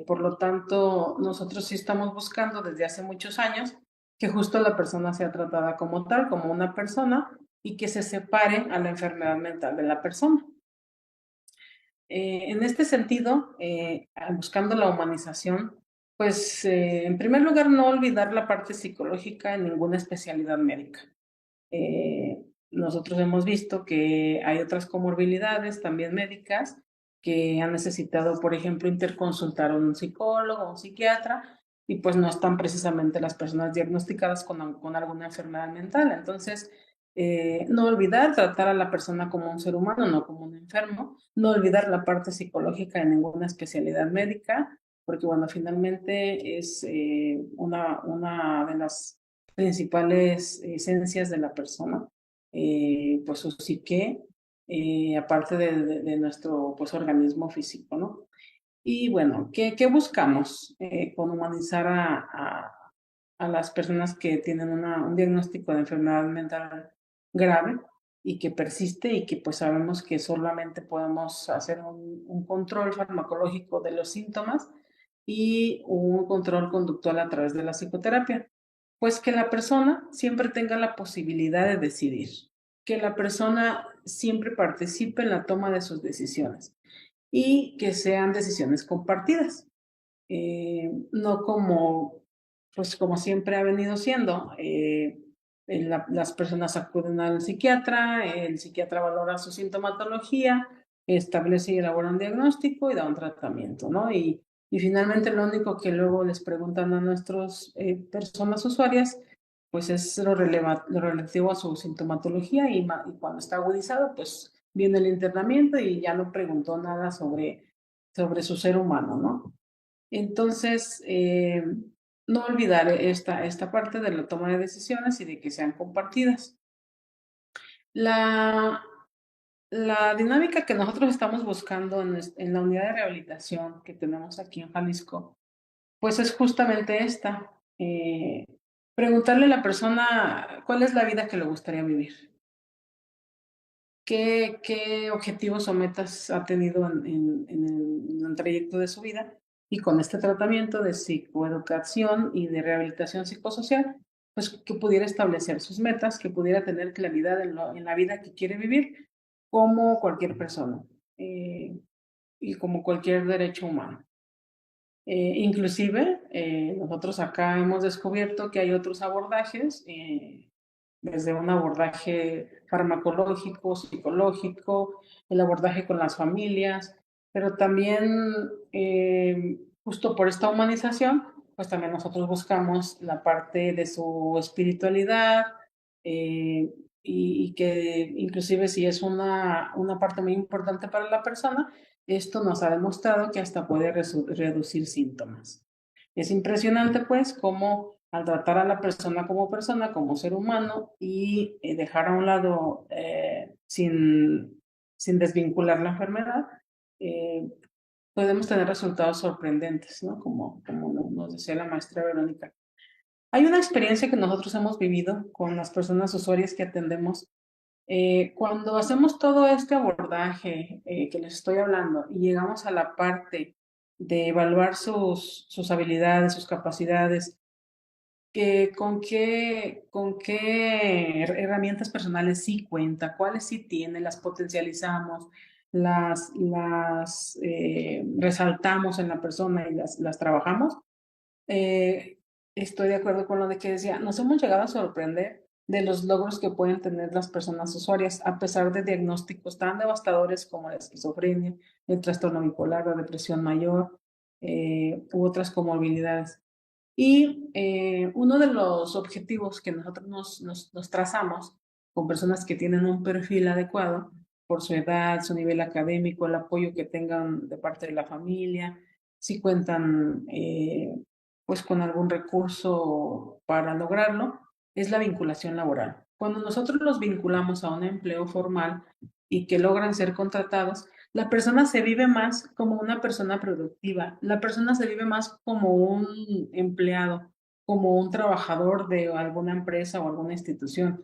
J: Por lo tanto, nosotros sí estamos buscando desde hace muchos años que justo la persona sea tratada como tal, como una persona, y que se separe a la enfermedad mental de la persona. En este sentido, buscando la humanización, pues en primer lugar no olvidar la parte psicológica en ninguna especialidad médica. Nosotros hemos visto que hay otras comorbilidades también médicas que han necesitado, por ejemplo, interconsultar a un psicólogo o un psiquiatra y pues no están precisamente las personas diagnosticadas con alguna enfermedad mental. Entonces, no olvidar tratar a la persona como un ser humano, no como un enfermo, no olvidar la parte psicológica en ninguna especialidad médica, porque bueno, finalmente es una de las principales esencias de la persona, pues su psique, aparte de nuestro pues, organismo físico, ¿no? Y bueno, ¿qué buscamos con humanizar a las personas que tienen un diagnóstico de enfermedad mental grave y que persiste y que pues sabemos que solamente podemos hacer un control farmacológico de los síntomas y un control conductual a través de la psicoterapia? Pues que la persona siempre tenga la posibilidad de decidir, que la persona siempre participe en la toma de sus decisiones y que sean decisiones compartidas, no como, pues como siempre ha venido siendo. Las personas acuden al psiquiatra, el psiquiatra valora su sintomatología, establece y elabora un diagnóstico y da un tratamiento, ¿no? Y finalmente lo único que luego les preguntan a nuestras personas usuarias, pues es lo relativo a su sintomatología y cuando está agudizado, pues viene el internamiento y ya no preguntó nada sobre su ser humano, ¿no? Entonces, no olvidar esta parte de la toma de decisiones y de que sean compartidas. La dinámica que nosotros estamos buscando en la unidad de rehabilitación que tenemos aquí en Jalisco, pues es justamente esta. Preguntarle a la persona cuál es la vida que le gustaría vivir. ¿Qué objetivos o metas ha tenido en el trayecto de su vida? Y con este tratamiento de psicoeducación y de rehabilitación psicosocial, pues que pudiera establecer sus metas, que pudiera tener claridad en la vida que quiere vivir, como cualquier persona y como cualquier derecho humano. Inclusive, nosotros acá hemos descubierto que hay otros abordajes, desde un abordaje farmacológico, psicológico, el abordaje con las familias, pero también justo por esta humanización, pues también nosotros buscamos la parte de su espiritualidad y que inclusive si es una parte muy importante para la persona, esto nos ha demostrado que hasta puede reducir síntomas. Es impresionante, pues, cómo al tratar a la persona, como ser humano y dejar a un lado sin desvincular la enfermedad, podemos tener resultados sorprendentes, ¿no? Como nos decía la maestra Verónica. Hay una experiencia que nosotros hemos vivido con las personas usuarias que atendemos. Cuando hacemos todo este abordaje que les estoy hablando y llegamos a la parte de evaluar sus habilidades, sus capacidades, con qué herramientas personales sí cuenta, cuáles sí tiene, las potencializamos, las resaltamos en la persona y las trabajamos. Estoy de acuerdo con lo de que decía, nos hemos llegado a sorprender de los logros que pueden tener las personas usuarias a pesar de diagnósticos tan devastadores como la esquizofrenia, el trastorno bipolar, la depresión mayor u otras comorbilidades. Y uno de los objetivos que nosotros nos trazamos con personas que tienen un perfil adecuado por su edad, su nivel académico, el apoyo que tengan de parte de la familia, si cuentan pues con algún recurso para lograrlo, es la vinculación laboral. Cuando nosotros los vinculamos a un empleo formal y que logran ser contratados, la persona se vive más como una persona productiva, la persona se vive más como un empleado, como un trabajador de alguna empresa o alguna institución,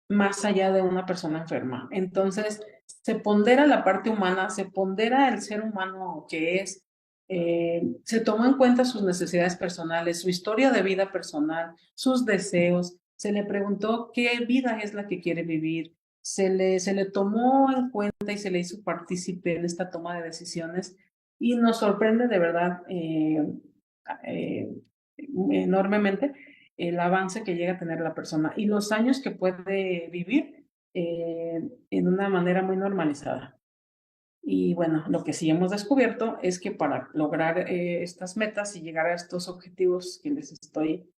J: más allá de una persona enferma. Entonces, se pondera la parte humana, se pondera el ser humano que es, Se tomó en cuenta sus necesidades personales, su historia de vida personal, sus deseos, se le preguntó qué vida es la que quiere vivir, se le tomó en cuenta y se le hizo partícipe en esta toma de decisiones y nos sorprende de verdad enormemente el avance que llega a tener la persona y los años que puede vivir en una manera muy normalizada. Y bueno, lo que sí hemos descubierto es que para lograr estas metas y llegar a estos objetivos que les estoy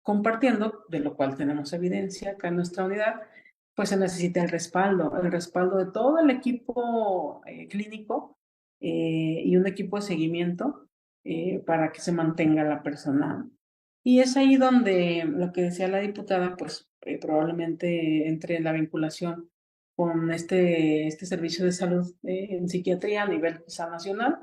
J: compartiendo, de lo cual tenemos evidencia acá en nuestra unidad, pues se necesita el respaldo de todo el equipo clínico y un equipo de seguimiento para que se mantenga la persona. Y es ahí donde lo que decía la diputada, pues probablemente entre la vinculación con este servicio de salud en psiquiatría a nivel quizá nacional.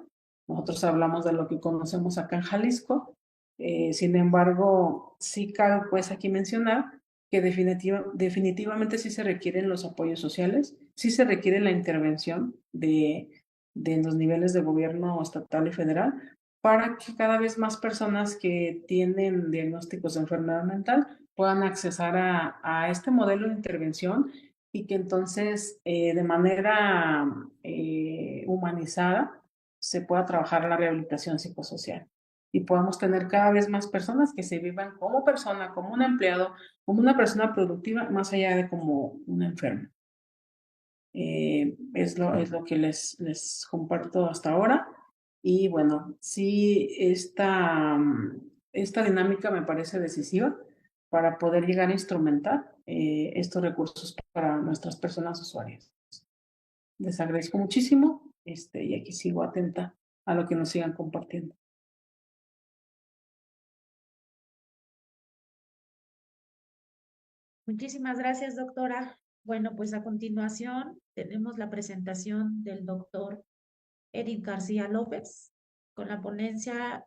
J: Nosotros hablamos de lo que conocemos acá en Jalisco. Sin embargo, sí cabe pues aquí mencionar que definitivamente sí se requieren los apoyos sociales, sí se requiere la intervención de los niveles de gobierno estatal y federal para que cada vez más personas que tienen diagnósticos de enfermedad mental puedan accesar a este modelo de intervención y que entonces de manera humanizada se pueda trabajar la rehabilitación psicosocial y podamos tener cada vez más personas que se vivan como persona, como un empleado, como una persona productiva, más allá de como una enferma. Es lo que les comparto hasta ahora. Y bueno, sí, esta dinámica me parece decisiva para poder llegar a instrumentar estos recursos para nuestras personas usuarias. Les agradezco muchísimo y aquí sigo atenta a lo que nos sigan compartiendo.
A: Muchísimas gracias, doctora. Bueno, pues a continuación tenemos la presentación del doctor Eric García López con la ponencia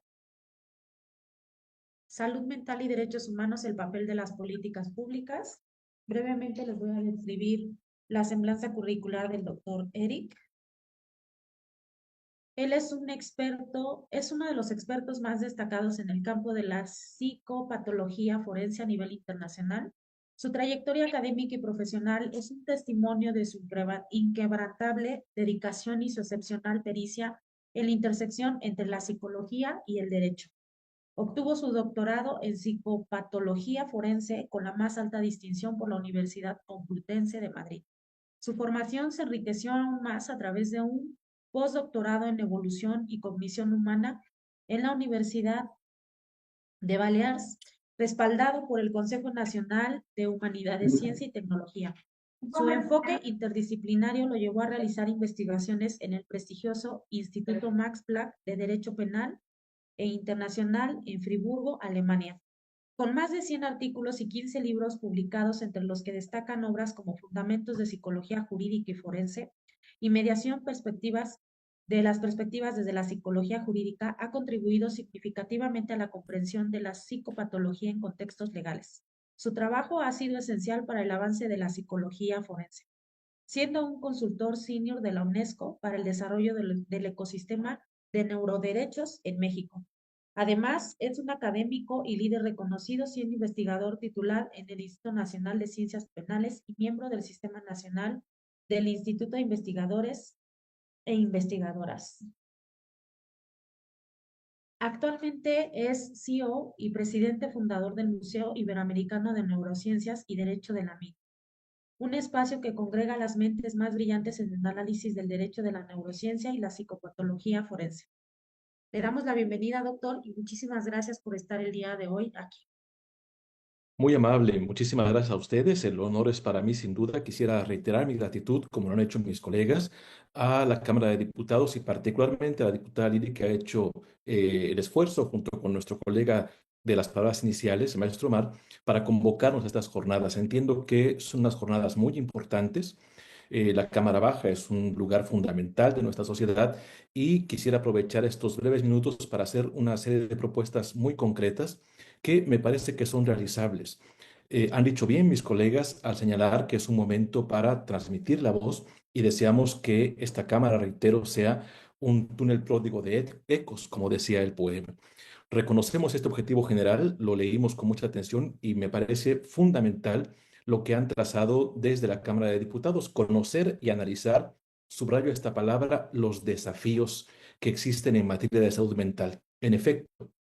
A: Salud Mental y Derechos Humanos, el papel de las políticas públicas. Brevemente les voy a describir la semblanza curricular del doctor Eric. Él es un experto, es uno de los expertos más destacados en el campo de la psicopatología forense a nivel internacional. Su trayectoria académica y profesional es un testimonio de su inquebrantable dedicación y su excepcional pericia en la intersección entre la psicología y el derecho. Obtuvo su doctorado en psicopatología forense con la más alta distinción por la Universidad Complutense de Madrid. Su formación se enriqueció aún más a través de un postdoctorado en evolución y cognición humana en la Universidad de Baleares, respaldado por el Consejo Nacional de Humanidades, Ciencia y Tecnología. Su enfoque interdisciplinario lo llevó a realizar investigaciones en el prestigioso Instituto Max Planck de Derecho Penal e Internacional en Friburgo, Alemania, con más de 100 artículos y 15 libros publicados, entre los que destacan obras como Fundamentos de Psicología Jurídica y Forense y Mediación Perspectivas de las perspectivas desde la psicología jurídica, ha contribuido significativamente a la comprensión de la psicopatología en contextos legales. Su trabajo ha sido esencial para el avance de la psicología forense, siendo un consultor senior de la UNESCO para el desarrollo del ecosistema de neuroderechos en México. Además, es un académico y líder reconocido, siendo investigador titular en el Instituto Nacional de Ciencias Penales y miembro del Sistema Nacional del Instituto de Investigadores e Investigadoras. Actualmente es CEO y presidente fundador del Museo Iberoamericano de Neurociencias y Derecho de la MIT, un espacio que congrega las mentes más brillantes en el análisis del derecho de la neurociencia y la psicopatología forense. Le damos la bienvenida, doctor, y muchísimas gracias por estar el día de hoy aquí.
K: Muy amable, muchísimas gracias a ustedes. El honor es para mí, sin duda. Quisiera reiterar mi gratitud, como lo han hecho mis colegas, a la Cámara de Diputados y particularmente a la diputada Lili, que ha hecho el esfuerzo junto con nuestro colega de las palabras iniciales, el maestro Omar, para convocarnos a estas jornadas. Entiendo que son unas jornadas muy importantes. La Cámara Baja es un lugar fundamental de nuestra sociedad y quisiera aprovechar estos breves minutos para hacer una serie de propuestas muy concretas que me parece que son realizables. Han dicho bien mis colegas al señalar que es un momento para transmitir la voz y deseamos que esta Cámara, reitero, sea un túnel pródigo de ecos, como decía el poema. Reconocemos este objetivo general, lo leímos con mucha atención y me parece fundamental lo que han trazado desde la Cámara de Diputados, conocer y analizar, subrayo esta palabra, los desafíos que existen en materia de salud mental. En efecto,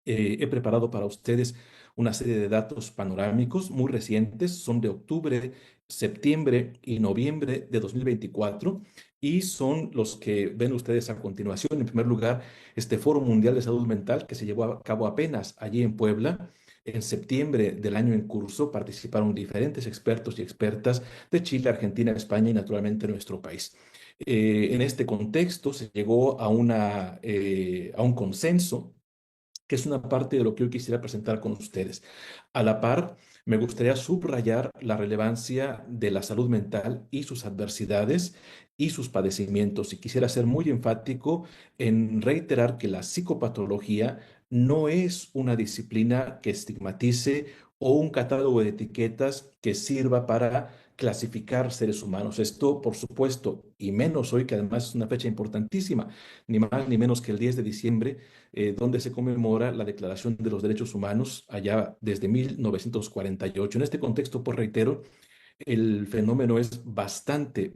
K: he preparado para ustedes una serie de datos panorámicos muy recientes, son de octubre, septiembre y noviembre de 2024 y son los que ven ustedes a continuación. En primer lugar, este Foro Mundial de Salud Mental que se llevó a cabo apenas allí en Puebla. En septiembre del año en curso participaron diferentes expertos y expertas de Chile, Argentina, España y naturalmente nuestro país. En este contexto se llegó a un consenso que es una parte de lo que hoy quisiera presentar con ustedes. A la par, me gustaría subrayar la relevancia de la salud mental y sus adversidades y sus padecimientos. Y quisiera ser muy enfático en reiterar que la psicopatología no es una disciplina que estigmatice o un catálogo de etiquetas que sirva para clasificar seres humanos. Esto, por supuesto, y menos hoy, que además es una fecha importantísima, ni más ni menos que el 10 de diciembre, donde se conmemora la Declaración de los Derechos Humanos allá desde 1948. En este contexto, pues reitero, el fenómeno es bastante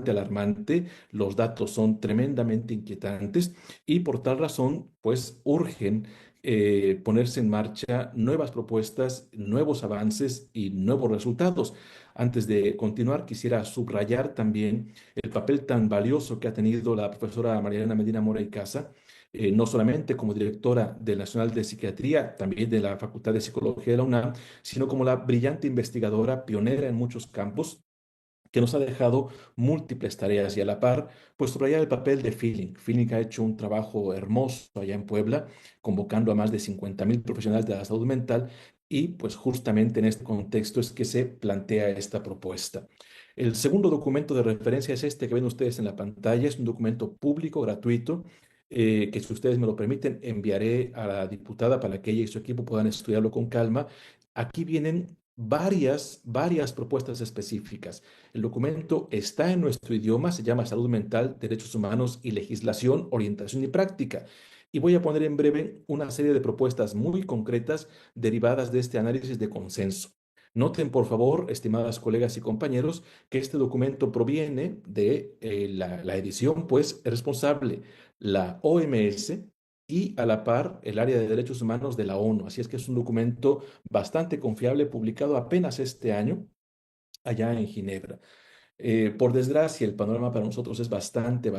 K: alarmante, los datos son tremendamente inquietantes y por tal razón, pues urgen ponerse en marcha nuevas propuestas, nuevos avances y nuevos resultados. Antes de continuar, quisiera subrayar también el papel tan valioso que ha tenido la profesora Mariana Medina Mora y Casa, no solamente como directora del Nacional de Psiquiatría, también de la Facultad de Psicología de la UNAM, sino como la brillante investigadora pionera en muchos campos que nos ha dejado múltiples tareas y a la par, pues subrayar el papel de Feeling. Feeling ha hecho un trabajo hermoso allá en Puebla, convocando a más de 50.000 profesionales de la salud mental y pues justamente en este contexto es que se plantea esta propuesta. El segundo documento de referencia es este que ven ustedes en la pantalla, es un documento público, gratuito, que si ustedes me lo permiten, enviaré a la diputada para que ella y su equipo puedan estudiarlo con calma. Aquí vienen varias propuestas específicas. El documento está en nuestro idioma, se llama Salud Mental, Derechos Humanos y Legislación, Orientación y Práctica. Y voy a poner en breve una serie de propuestas muy concretas derivadas de este análisis de consenso. Noten, por favor, estimadas colegas y compañeros, que este documento proviene de la edición, pues, responsable la OMS y a la par el área de derechos humanos de la ONU. Así es que es un documento bastante confiable, publicado apenas este año allá en Ginebra. Por desgracia, el panorama para nosotros es bastante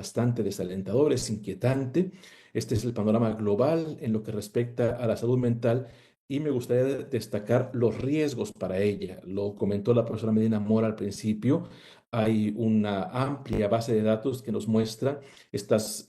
K: desalentador, es inquietante. Este es el panorama global en lo que respecta a la salud mental y me gustaría destacar los riesgos para ella. Lo comentó la profesora Medina Mora al principio. Hay una amplia base de datos que nos muestra estas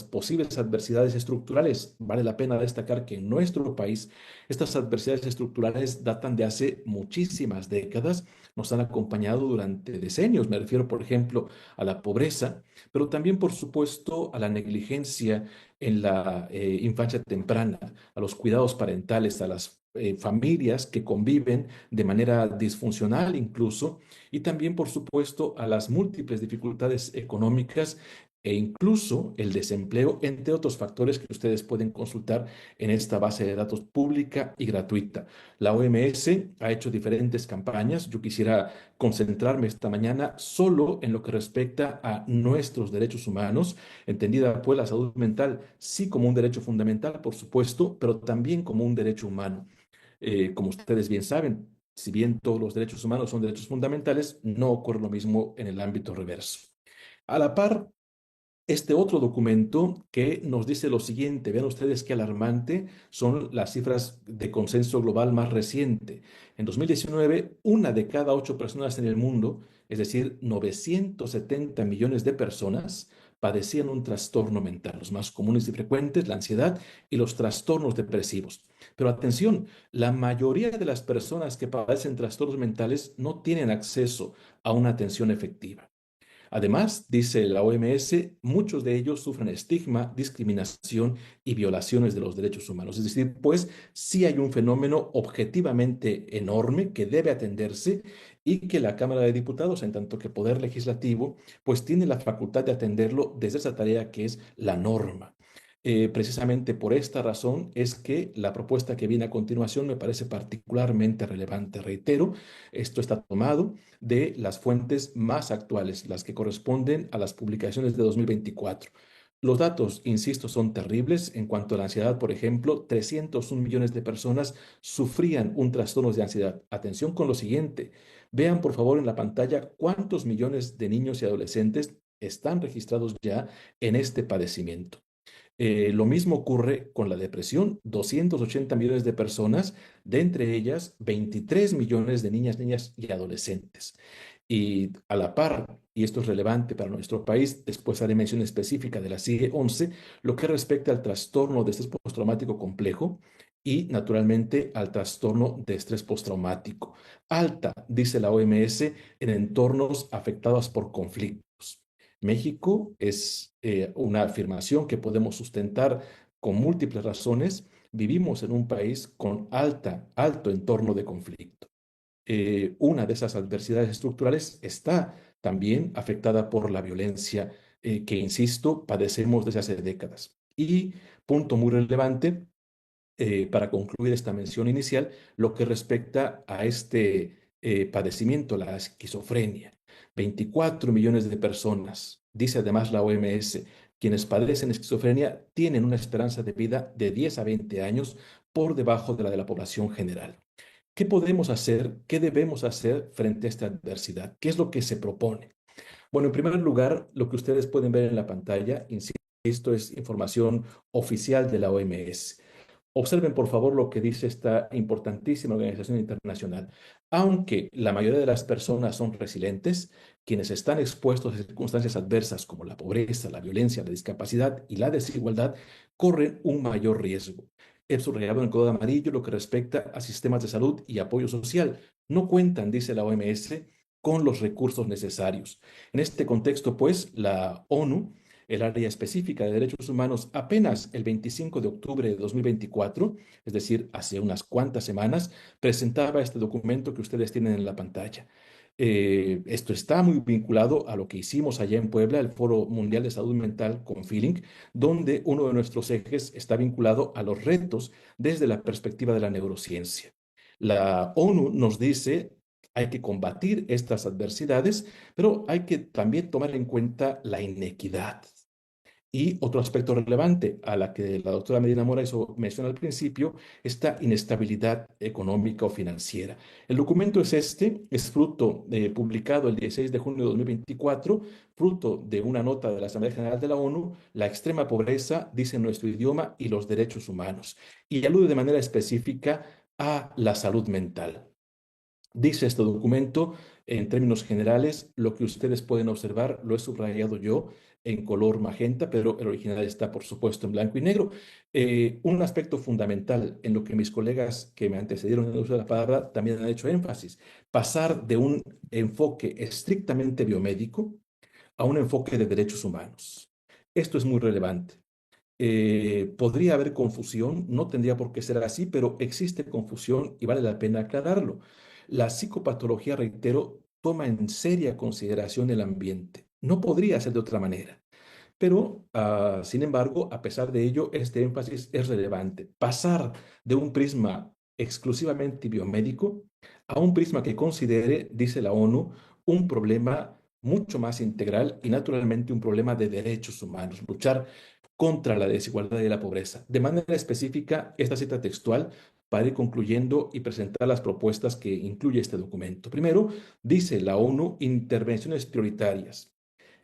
K: posibles adversidades estructurales. Vale la pena destacar que en nuestro país estas adversidades estructurales datan de hace muchísimas décadas, nos han acompañado durante decenios. Me refiero, por ejemplo, a la pobreza, pero también, por supuesto, a la negligencia en la infancia temprana, a los cuidados parentales, a las familias que conviven de manera disfuncional incluso, y también, por supuesto, a las múltiples dificultades económicas e incluso el desempleo, entre otros factores que ustedes pueden consultar en esta base de datos pública y gratuita. La OMS ha hecho diferentes campañas. Yo quisiera concentrarme esta mañana solo en lo que respecta a nuestros derechos humanos, entendida pues la salud mental sí como un derecho fundamental, por supuesto, pero también como un derecho humano. Como ustedes bien saben, si bien todos los derechos humanos son derechos fundamentales, no ocurre lo mismo en el ámbito reverso. A la par, este otro documento que nos dice lo siguiente, vean ustedes qué alarmante son las cifras de consenso global más reciente. En 2019, 1 de cada 8 personas en el mundo, es decir, 970 millones de personas, padecían un trastorno mental. Los más comunes y frecuentes, la ansiedad y los trastornos depresivos. Pero atención, la mayoría de las personas que padecen trastornos mentales no tienen acceso a una atención efectiva. Además, dice la OMS, muchos de ellos sufren estigma, discriminación y violaciones de los derechos humanos. Es decir, pues sí hay un fenómeno objetivamente enorme que debe atenderse y que la Cámara de Diputados, en tanto que poder legislativo, pues tiene la facultad de atenderlo desde esa tarea que es la norma. Precisamente por esta razón es que la propuesta que viene a continuación me parece particularmente relevante. Reitero, esto está tomado de las fuentes más actuales, las que corresponden a las publicaciones de 2024. Los datos, insisto, son terribles. En cuanto a la ansiedad, por ejemplo, 301 millones de personas sufrían un trastorno de ansiedad. Atención con lo siguiente. Vean, por favor, en la pantalla cuántos millones de niños y adolescentes están registrados ya en este padecimiento. Lo mismo ocurre con la depresión, 280 millones de personas, de entre ellas 23 millones de niñas y adolescentes. Y a la par, y esto es relevante para nuestro país, después haré mención específica de la CIE 11, lo que respecta al trastorno de estrés postraumático complejo y naturalmente al trastorno de estrés postraumático. Alta, dice la OMS, en entornos afectados por conflictos. México es una afirmación que podemos sustentar con múltiples razones. Vivimos en un país con alto entorno de conflicto. Una de esas adversidades estructurales está también afectada por la violencia que, insisto, padecemos desde hace décadas. Y punto muy relevante para concluir esta mención inicial, lo que respecta a este padecimiento, la esquizofrenia. 24 millones de personas, dice además la OMS, quienes padecen esquizofrenia tienen una esperanza de vida de 10 a 20 años por debajo de la población general. ¿Qué podemos hacer? ¿Qué debemos hacer frente a esta adversidad? ¿Qué es lo que se propone? Bueno, en primer lugar, lo que ustedes pueden ver en la pantalla, insisto, es información oficial de la OMS. Observen, por favor, lo que dice esta importantísima organización internacional. Aunque la mayoría de las personas son resilientes, quienes están expuestos a circunstancias adversas como la pobreza, la violencia, la discapacidad y la desigualdad, corren un mayor riesgo. He subrayado en color amarillo lo que respecta a sistemas de salud y apoyo social. No cuentan, dice la OMS, con los recursos necesarios. En este contexto, pues, la ONU, el área específica de derechos humanos, apenas el 25 de octubre de 2024, es decir, hace unas cuantas semanas, presentaba este documento que ustedes tienen en la pantalla. Esto está muy vinculado a lo que hicimos allá en Puebla, el Foro Mundial de Salud Mental con Feeling, donde uno de nuestros ejes está vinculado a los retos desde la perspectiva de la neurociencia. La ONU nos dice hay que combatir estas adversidades, pero hay que también tomar en cuenta la inequidad. Y otro aspecto relevante a la que la doctora Medina Mora hizo mención al principio, esta inestabilidad económica o financiera. El documento es fruto publicado el 16 de junio de 2024, fruto de una nota de la Asamblea General de la ONU, la extrema pobreza, dice en nuestro idioma, y los derechos humanos. Y alude de manera específica a la salud mental. Dice este documento, en términos generales, lo que ustedes pueden observar, lo he subrayado yo en color magenta, pero el original está, por supuesto, en blanco y negro. Un aspecto fundamental en lo que mis colegas que me antecedieron en el uso de la palabra también han hecho énfasis, pasar de un enfoque estrictamente biomédico a un enfoque de derechos humanos. Esto es muy relevante. Podría haber confusión, no tendría por qué ser así, pero existe confusión y vale la pena aclararlo. La psicopatología, reitero, toma en seria consideración el ambiente. No podría ser de otra manera. Pero, sin embargo, a pesar de ello, este énfasis es relevante. Pasar de un prisma exclusivamente biomédico a un prisma que considere, dice la ONU, un problema mucho más integral y naturalmente un problema de derechos humanos, luchar contra la desigualdad y la pobreza. De manera específica, esta cita textual para ir concluyendo y presentar las propuestas que incluye este documento. Primero, dice la ONU, intervenciones prioritarias.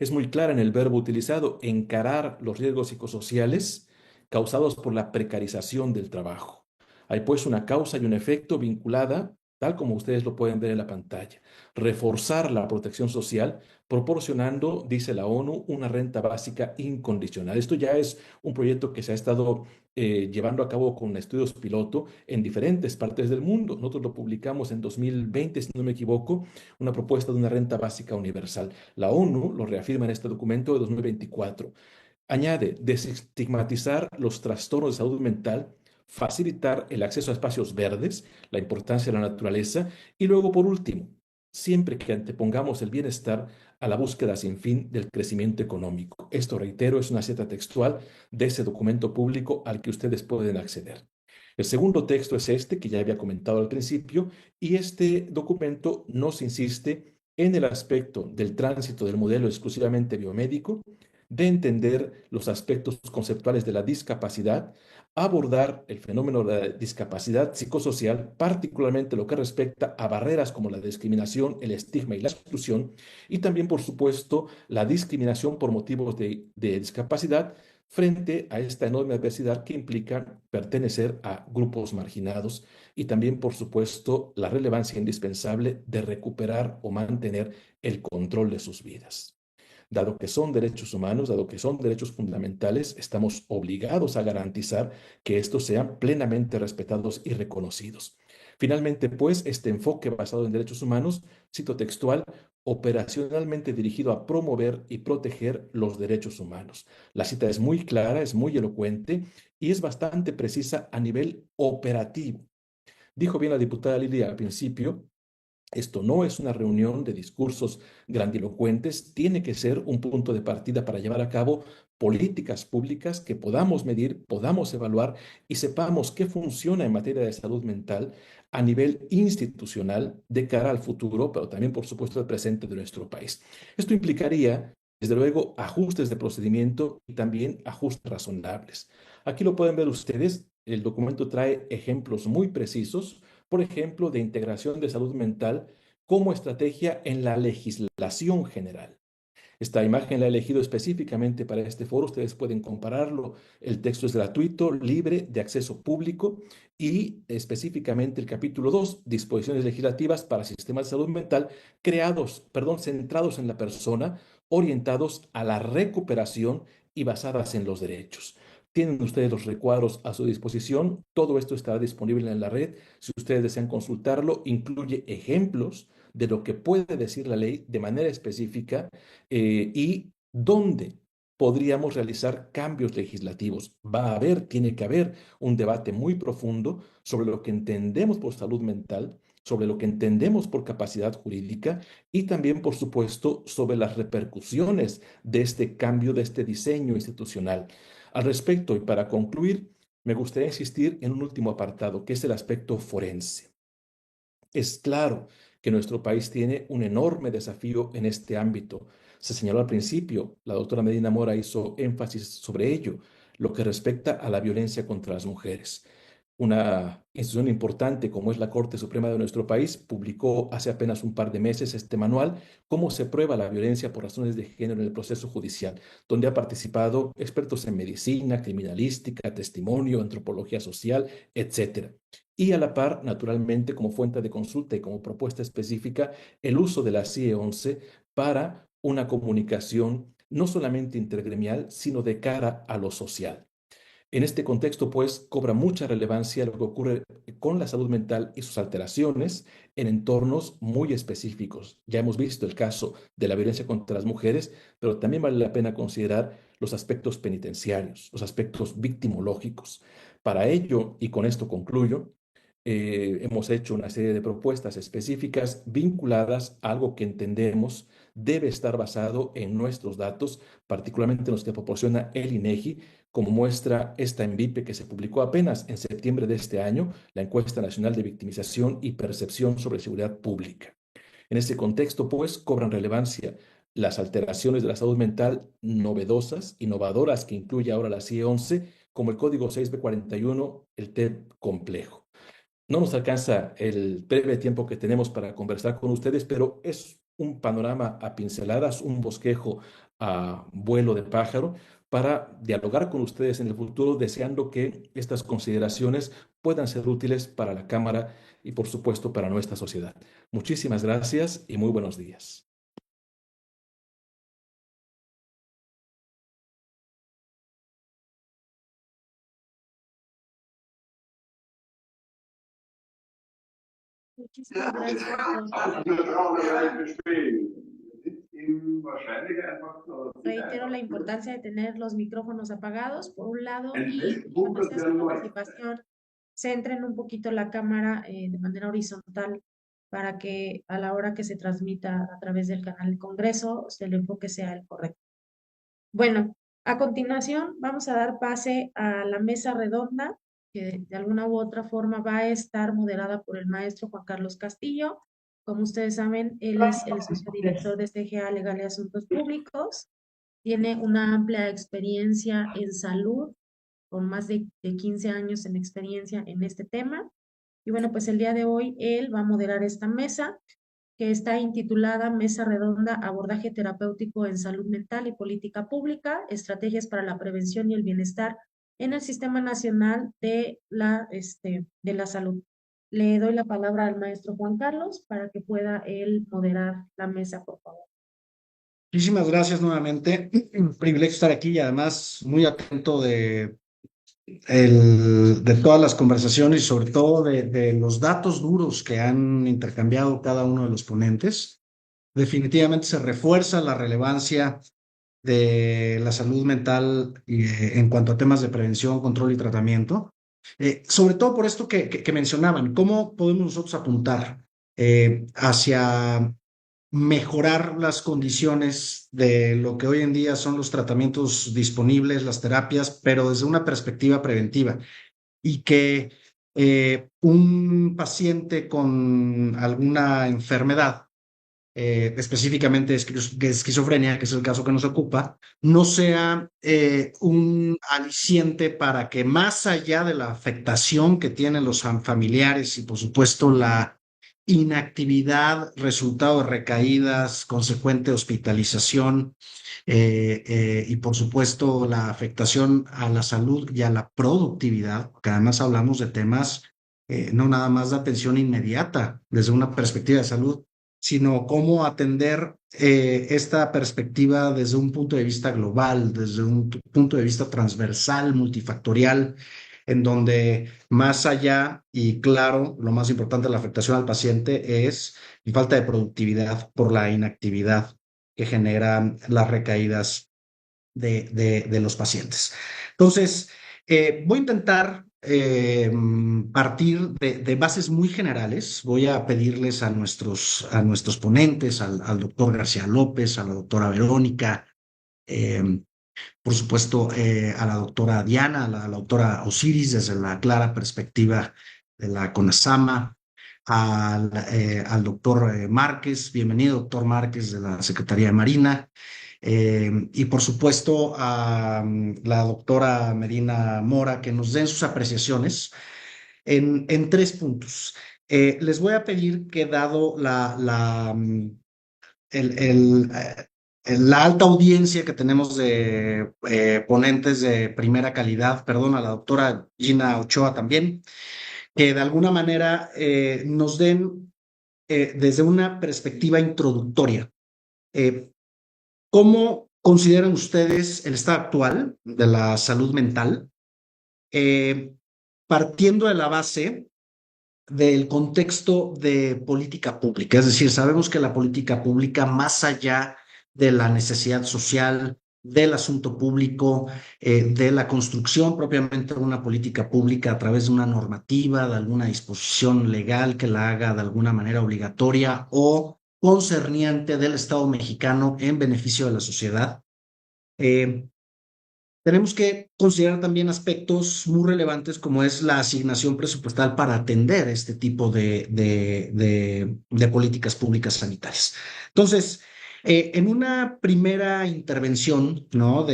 K: Es muy clara en el verbo utilizado, encarar los riesgos psicosociales causados por la precarización del trabajo. Hay pues una causa y un efecto vinculada tal como ustedes lo pueden ver en la pantalla. Reforzar la protección social proporcionando, dice la ONU, una renta básica incondicional. Esto ya es un proyecto que se ha estado llevando a cabo con estudios piloto en diferentes partes del mundo. Nosotros lo publicamos en 2020, si no me equivoco, una propuesta de una renta básica universal. La ONU lo reafirma en este documento de 2024. Añade, desestigmatizar los trastornos de salud mental, facilitar el acceso a espacios verdes, la importancia de la naturaleza y luego, por último, siempre que antepongamos el bienestar a la búsqueda sin fin del crecimiento económico. Esto, reitero, es una cita textual de ese documento público al que ustedes pueden acceder. El segundo texto es este que ya había comentado al principio, y este documento nos insiste en el aspecto del tránsito del modelo exclusivamente biomédico, de entender los aspectos conceptuales de la discapacidad, abordar el fenómeno de la discapacidad psicosocial, particularmente lo que respecta a barreras como la discriminación, el estigma y la exclusión, y también, por supuesto, la discriminación por motivos de discapacidad frente a esta enorme adversidad que implica pertenecer a grupos marginados y también, por supuesto, la relevancia indispensable de recuperar o mantener el control de sus vidas. Dado que son derechos humanos, dado que son derechos fundamentales, estamos obligados a garantizar que estos sean plenamente respetados y reconocidos. Finalmente, pues, este enfoque basado en derechos humanos, cito textual, operacionalmente dirigido a promover y proteger los derechos humanos. La cita es muy clara, es muy elocuente y es bastante precisa a nivel operativo. Dijo bien la diputada Lidia al principio, esto no es una reunión de discursos grandilocuentes, tiene que ser un punto de partida para llevar a cabo políticas públicas que podamos medir, podamos evaluar y sepamos qué funciona en materia de salud mental a nivel institucional de cara al futuro, pero también, por supuesto, al presente de nuestro país. Esto implicaría, desde luego, ajustes de procedimiento y también ajustes razonables. Aquí lo pueden ver ustedes, el documento trae ejemplos muy precisos, por ejemplo, de integración de salud mental como estrategia en la legislación general. Esta imagen la he elegido específicamente para este foro, ustedes pueden compararlo. El texto es gratuito, libre, de acceso público y específicamente el capítulo 2, disposiciones legislativas para sistemas de salud mental centrados en la persona, orientados a la recuperación y basadas en los derechos. Tienen ustedes los recuadros a su disposición. Todo esto estará disponible en la red. Si ustedes desean consultarlo, incluye ejemplos de lo que puede decir la ley de manera específica y dónde podríamos realizar cambios legislativos. Tiene que haber un debate muy profundo sobre lo que entendemos por salud mental, sobre lo que entendemos por capacidad jurídica y también, por supuesto, sobre las repercusiones de este cambio, de este diseño institucional. Al respecto, y para concluir, me gustaría insistir en un último apartado, que es el aspecto forense. Es claro que nuestro país tiene un enorme desafío en este ámbito. Se señaló al principio, la doctora Medina Mora hizo énfasis sobre ello, lo que respecta a la violencia contra las mujeres. Una institución importante como es la Corte Suprema de nuestro país publicó hace apenas un par de meses este manual, Cómo se prueba la violencia por razones de género en el proceso judicial, donde han participado expertos en medicina, criminalística, testimonio, antropología social, etcétera. Y a la par, naturalmente, como fuente de consulta y como propuesta específica, el uso de la CIE 11 para una comunicación no solamente intergremial, sino de cara a lo social. En este contexto, pues, cobra mucha relevancia lo que ocurre con la salud mental y sus alteraciones en entornos muy específicos. Ya hemos visto el caso de la violencia contra las mujeres, pero también vale la pena considerar los aspectos penitenciarios, los aspectos victimológicos. Para ello, y con esto concluyo, hemos hecho una serie de propuestas específicas vinculadas a algo que entendemos debe estar basado en nuestros datos, particularmente los que proporciona el INEGI, como muestra esta ENVIPE que se publicó apenas en septiembre de este año, la Encuesta Nacional de Victimización y Percepción sobre Seguridad Pública. En este contexto, pues, cobran relevancia las alteraciones de la salud mental novedosas, innovadoras, que incluye ahora la CIE 11, como el código 6B41, el TEP complejo. No nos alcanza el breve tiempo que tenemos para conversar con ustedes, pero es un panorama a pinceladas, un bosquejo a vuelo de pájaro para dialogar con ustedes en el futuro, deseando que estas consideraciones puedan ser útiles para la Cámara y, por supuesto, para nuestra sociedad. Muchísimas gracias y muy buenos días.
A: Muchísimas gracias. Reitero la importancia de tener los micrófonos apagados, por un lado, y cuando sea su participación, centren un poquito la cámara de manera horizontal para que a la hora que se transmita a través del canal del Congreso, el enfoque sea el correcto. Bueno, a continuación vamos a dar pase a la mesa redonda, que de alguna u otra forma va a estar moderada por el maestro Juan Carlos Castillo. Como ustedes saben, él es el socio director de CGA Legal y Asuntos Públicos. Tiene una amplia experiencia en salud, con más de 15 años en experiencia en este tema. Y bueno, pues el día de hoy él va a moderar esta mesa, que está intitulada Mesa Redonda, Abordaje Terapéutico en Salud Mental y Política Pública, Estrategias para la Prevención y el Bienestar en el Sistema Nacional de la Salud. Le doy la palabra al maestro Juan Carlos para que pueda él moderar la mesa, por favor.
G: Muchísimas gracias nuevamente. Un privilegio estar aquí y además muy atento de todas las conversaciones y sobre todo de los datos duros que han intercambiado cada uno de los ponentes. Definitivamente se refuerza la relevancia de la salud mental en cuanto a temas de prevención, control y tratamiento. Sobre todo por esto que mencionaban, ¿cómo podemos nosotros apuntar hacia mejorar las condiciones de lo que hoy en día son los tratamientos disponibles, las terapias, pero desde una perspectiva preventiva? Y que un paciente con alguna enfermedad, específicamente esquizofrenia, que es el caso que nos ocupa, no sea un aliciente para que, más allá de la afectación que tienen los familiares y por supuesto la inactividad, resultado de recaídas, consecuente hospitalización y por supuesto la afectación a la salud y a la productividad, porque además hablamos de temas no nada más de atención inmediata desde una perspectiva de salud, sino cómo atender esta perspectiva desde un punto de vista global, desde un punto de vista transversal, multifactorial, en donde más allá y claro, lo más importante de la afectación al paciente es la falta de productividad por la inactividad que generan las recaídas de los pacientes. Entonces, voy a intentar partir de bases muy generales. Voy a pedirles a nuestros ponentes, al doctor García López, a la doctora Verónica, por supuesto, a la doctora Diana, a la doctora Osiris, desde la clara perspectiva de la CONASAMA, al doctor Márquez, bienvenido, doctor Márquez, de la Secretaría de Marina, y por supuesto a la doctora Medina Mora, que nos den sus apreciaciones en 3 puntos. Les voy a pedir que, dado la alta audiencia que tenemos de ponentes de primera calidad, perdón, a la doctora Gina Ochoa también, que de alguna manera nos den desde una perspectiva introductoria, ¿cómo consideran ustedes el estado actual de la salud mental? Partiendo de la base del contexto de política pública, es decir, sabemos que la política pública, más allá de la necesidad social, del asunto público, de la construcción propiamente de una política pública a través de una normativa, de alguna disposición legal que la haga de alguna manera obligatoria o concerniente del Estado mexicano en beneficio de la sociedad. Tenemos que considerar también aspectos muy relevantes como es la asignación presupuestal para atender este tipo de políticas públicas sanitarias. Entonces, en una primera intervención, ¿no?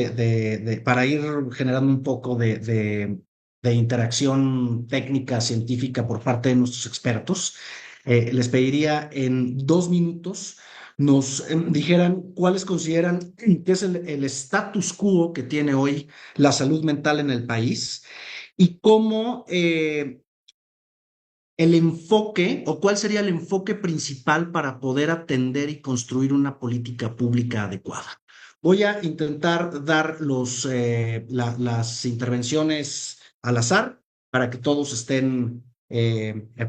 G: Para ir generando un poco de interacción técnica, científica por parte de nuestros expertos, les pediría en 2 minutos nos dijeran cuáles consideran que es el status quo que tiene hoy la salud mental en el país y cómo el enfoque o cuál sería el enfoque principal para poder atender y construir una política pública adecuada. Voy a intentar dar las intervenciones al azar para que todos estén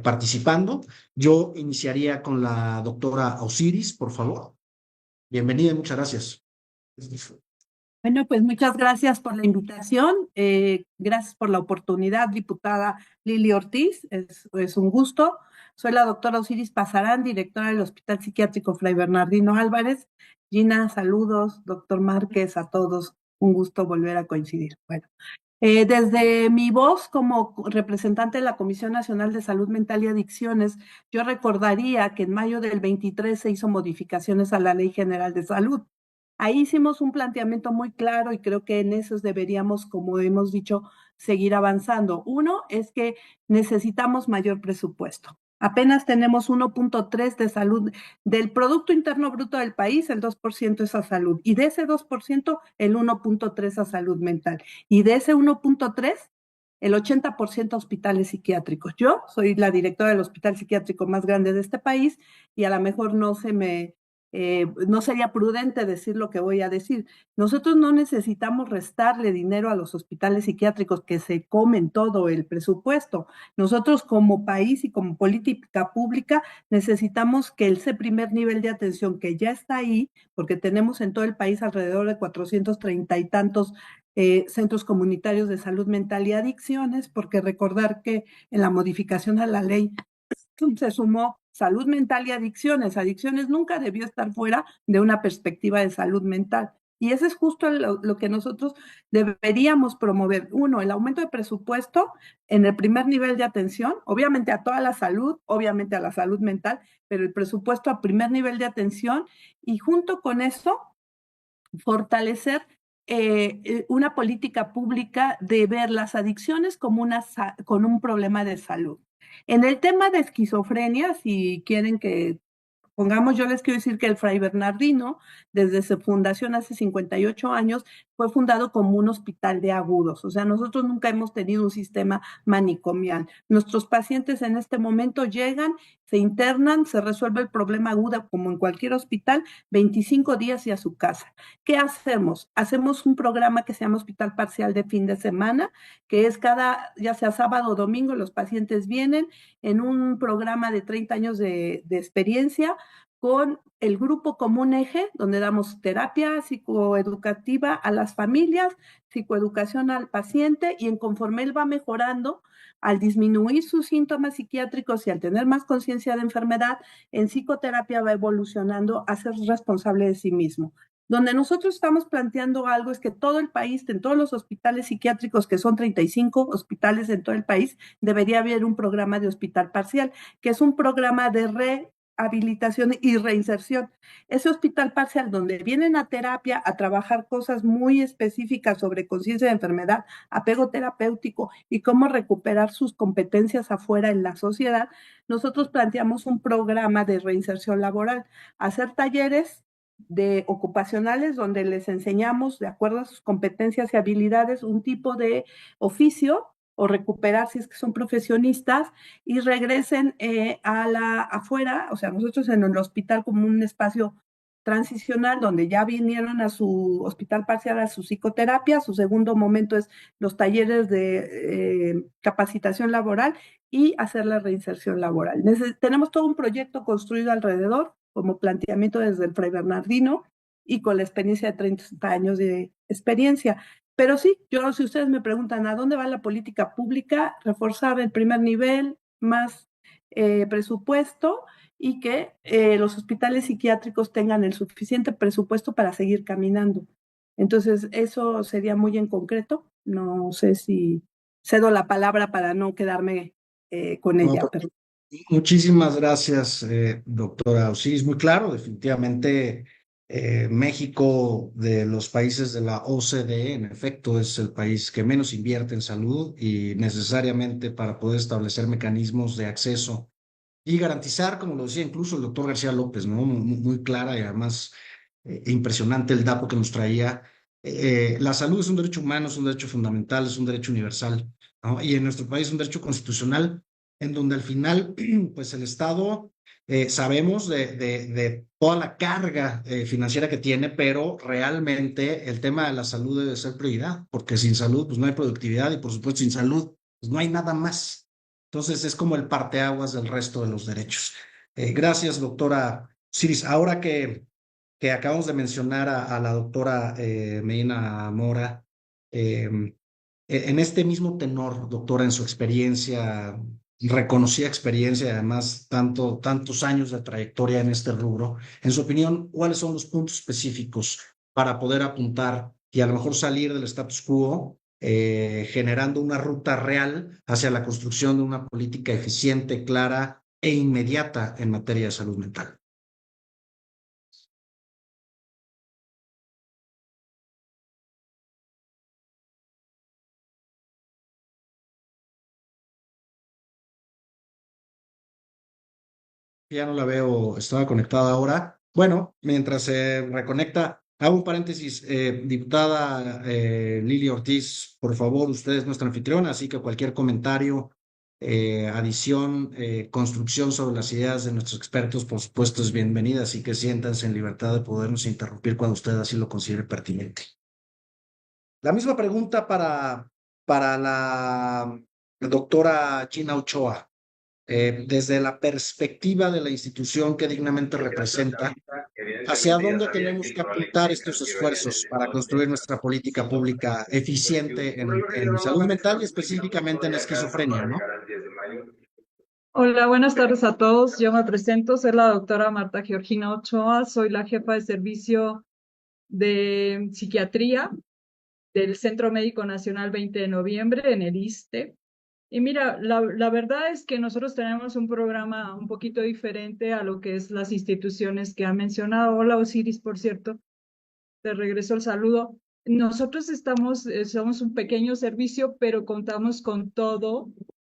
G: participando. Yo iniciaría con la doctora Osiris, por favor. Bienvenida y muchas gracias.
E: Bueno, pues muchas gracias por la invitación. Gracias por la oportunidad, diputada Lili Ortiz. Es un gusto. Soy la doctora Osiris Pasarán, directora del Hospital Psiquiátrico Fray Bernardino Álvarez. Gina, saludos. Doctor Márquez, a todos. Un gusto volver a coincidir. Bueno, desde mi voz como representante de la Comisión Nacional de Salud Mental y Adicciones, yo recordaría que en mayo del 23 se hizo modificaciones a la Ley General de Salud. Ahí hicimos un planteamiento muy claro y creo que en esos deberíamos, como hemos dicho, seguir avanzando. Uno es que necesitamos mayor presupuesto. Apenas tenemos 1.3 de salud del Producto Interno Bruto del país, el 2% es a salud. Y de ese 2%, el 1.3 a salud mental. Y de ese 1.3, el 80% a hospitales psiquiátricos. Yo soy la directora del hospital psiquiátrico más grande de este país y a lo mejor no sería prudente decir lo que voy a decir. Nosotros no necesitamos restarle dinero a los hospitales psiquiátricos que se comen todo el presupuesto. Nosotros como país y como política pública necesitamos que ese primer nivel de atención que ya está ahí, porque tenemos en todo el país alrededor de 430 y tantos centros comunitarios de salud mental y adicciones, porque recordar que en la modificación a la ley se sumó salud mental y adicciones. Adicciones nunca debió estar fuera de una perspectiva de salud mental. Y eso es justo lo que nosotros deberíamos promover. Uno, el aumento de presupuesto en el primer nivel de atención, obviamente a toda la salud, obviamente a la salud mental, pero el presupuesto a primer nivel de atención y junto con eso, fortalecer una política pública de ver las adicciones como con un problema de salud. En el tema de esquizofrenia, si quieren que pongamos, yo les quiero decir que el Fray Bernardino, desde su fundación hace 58 años, fue fundado como un hospital de agudos. O sea, nosotros nunca hemos tenido un sistema manicomial. Nuestros pacientes en este momento llegan, se internan, se resuelve el problema agudo como en cualquier hospital, 25 días y a su casa. ¿Qué hacemos? Hacemos un programa que se llama Hospital Parcial de Fin de Semana, que es ya sea sábado o domingo, los pacientes vienen en un programa de 30 años de experiencia, con el grupo como un eje, donde damos terapia psicoeducativa a las familias, psicoeducación al paciente, y en conforme él va mejorando, al disminuir sus síntomas psiquiátricos y al tener más conciencia de enfermedad, en psicoterapia va evolucionando a ser responsable de sí mismo. Donde nosotros estamos planteando algo es que todo el país, en todos los hospitales psiquiátricos, que son 35 hospitales en todo el país, debería haber un programa de hospital parcial, que es un programa de rehabilitación y reinserción. Ese hospital parcial donde vienen a terapia a trabajar cosas muy específicas sobre conciencia de enfermedad, apego terapéutico y cómo recuperar sus competencias afuera en la sociedad, nosotros planteamos un programa de reinserción laboral, hacer talleres ocupacionales donde les enseñamos, de acuerdo a sus competencias y habilidades, un tipo de oficio o recuperar si es que son profesionistas y regresen afuera, o sea, nosotros en el hospital como un espacio transicional donde ya vinieron a su hospital parcial a su psicoterapia, su segundo momento es los talleres de capacitación laboral y hacer la reinserción laboral. Tenemos todo un proyecto construido alrededor, como planteamiento desde el Fray Bernardino y con la experiencia de 30 años de experiencia. Pero sí, si ustedes me preguntan a dónde va la política pública, reforzar el primer nivel, más presupuesto y que los hospitales psiquiátricos tengan el suficiente presupuesto para seguir caminando. Entonces, eso sería muy en concreto. No sé si cedo la palabra para no quedarme con ella.
G: No, muchísimas gracias, doctora Osiris. Muy claro, definitivamente México, de los países de la OCDE, en efecto, es el país que menos invierte en salud y necesariamente para poder establecer mecanismos de acceso y garantizar, como lo decía incluso el doctor García López, ¿no? Muy clara y además impresionante el dato que nos traía. La salud es un derecho humano, es un derecho fundamental, es un derecho universal, ¿no? Y en nuestro país es un derecho constitucional en donde al final, pues el Estado, sabemos de toda la carga financiera que tiene, pero realmente el tema de la salud debe ser prioridad, porque sin salud, pues no hay productividad y por supuesto sin salud, pues no hay nada más. Entonces es como el parteaguas del resto de los derechos. Gracias, doctora Ciris. Ahora que acabamos de mencionar a la doctora Medina Mora, en este mismo tenor, doctora, en su experiencia, reconocida experiencia, y además tantos años de trayectoria en este rubro, en su opinión, ¿cuáles son los puntos específicos para poder apuntar y a lo mejor salir del status quo, generando una ruta real hacia la construcción de una política eficiente, clara e inmediata en materia de salud mental? Ya no la veo, estaba conectada ahora. Bueno, mientras se reconecta, hago un paréntesis. Diputada Lili Ortiz, por favor, usted es nuestra anfitriona, así que cualquier comentario, adición, construcción sobre las ideas de nuestros expertos, por supuesto, es bienvenida, así que siéntanse en libertad de podernos interrumpir cuando usted así lo considere pertinente. La misma pregunta para la doctora Gina Ochoa. Desde la perspectiva de la institución que dignamente representa, ¿hacia dónde tenemos que apuntar estos esfuerzos para construir nuestra política pública eficiente en salud mental y específicamente en esquizofrenia, ¿no?
L: Hola, buenas tardes a todos. Yo me presento, soy la doctora Marta Georgina Ochoa, soy la jefa de servicio de psiquiatría del Centro Médico Nacional 20 de noviembre en el ISSSTE. Y mira, la verdad es que nosotros tenemos un programa un poquito diferente a lo que es las instituciones que han mencionado. Hola Osiris, por cierto, te regreso el saludo. Nosotros somos un pequeño servicio, pero contamos con todo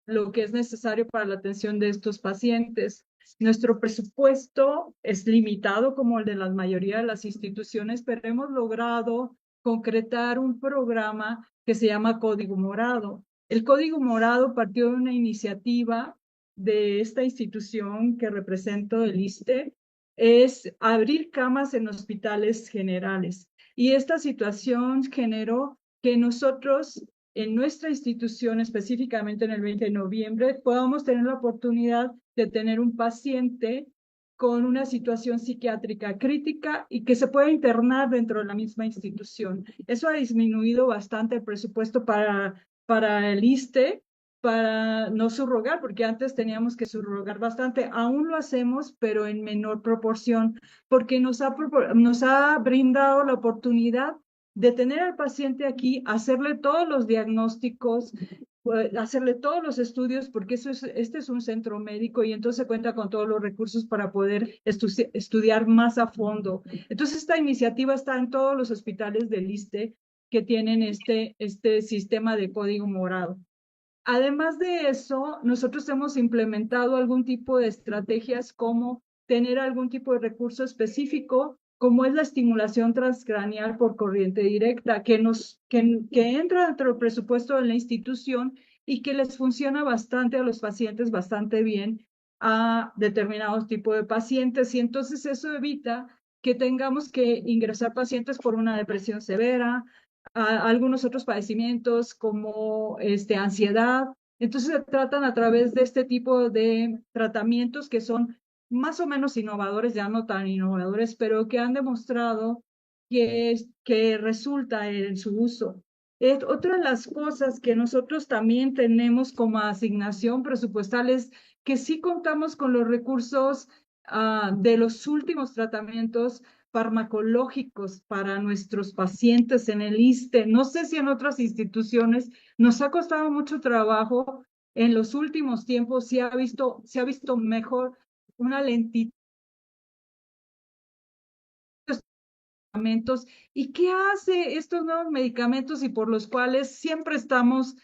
L: lo que es necesario para la atención de estos pacientes. Nuestro presupuesto es limitado como el de la mayoría de las instituciones, pero hemos logrado concretar un programa que se llama Código Morado. El Código Morado partió de una iniciativa de esta institución que represento, el ISSSTE, es abrir camas en hospitales generales. Y esta situación generó que nosotros, en nuestra institución, específicamente en el 20 de noviembre, podamos tener la oportunidad de tener un paciente con una situación psiquiátrica crítica y que se pueda internar dentro de la misma institución. Eso ha disminuido bastante el presupuesto para el ISSSTE, para no subrogar, porque antes teníamos que subrogar bastante. Aún lo hacemos, pero en menor proporción, porque nos ha brindado la oportunidad de tener al paciente aquí, hacerle todos los diagnósticos, hacerle todos los estudios, porque este es un centro médico y entonces cuenta con todos los recursos para poder estudiar más a fondo. Entonces esta iniciativa está en todos los hospitales del ISSSTE que tienen este sistema de Código Morado. Además de eso, nosotros hemos implementado algún tipo de estrategias como tener algún tipo de recurso específico, como es la estimulación transcraneal por corriente directa, que entra dentro del presupuesto de la institución y que les funciona bastante a los pacientes, bastante bien a determinados tipos de pacientes. Y entonces eso evita que tengamos que ingresar pacientes por una depresión severa, a algunos otros padecimientos como ansiedad. Entonces se tratan a través de este tipo de tratamientos que son más o menos innovadores, ya no tan innovadores, pero que han demostrado que resulta en su uso. Otra de las cosas que nosotros también tenemos como asignación presupuestal es que sí contamos con los recursos de los últimos tratamientos farmacológicos para nuestros pacientes en el ISSSTE. No sé si en otras instituciones nos ha costado mucho trabajo. En los últimos tiempos se ha visto mejor una lentitud. ¿Y qué hace estos nuevos medicamentos y por los cuales siempre estamos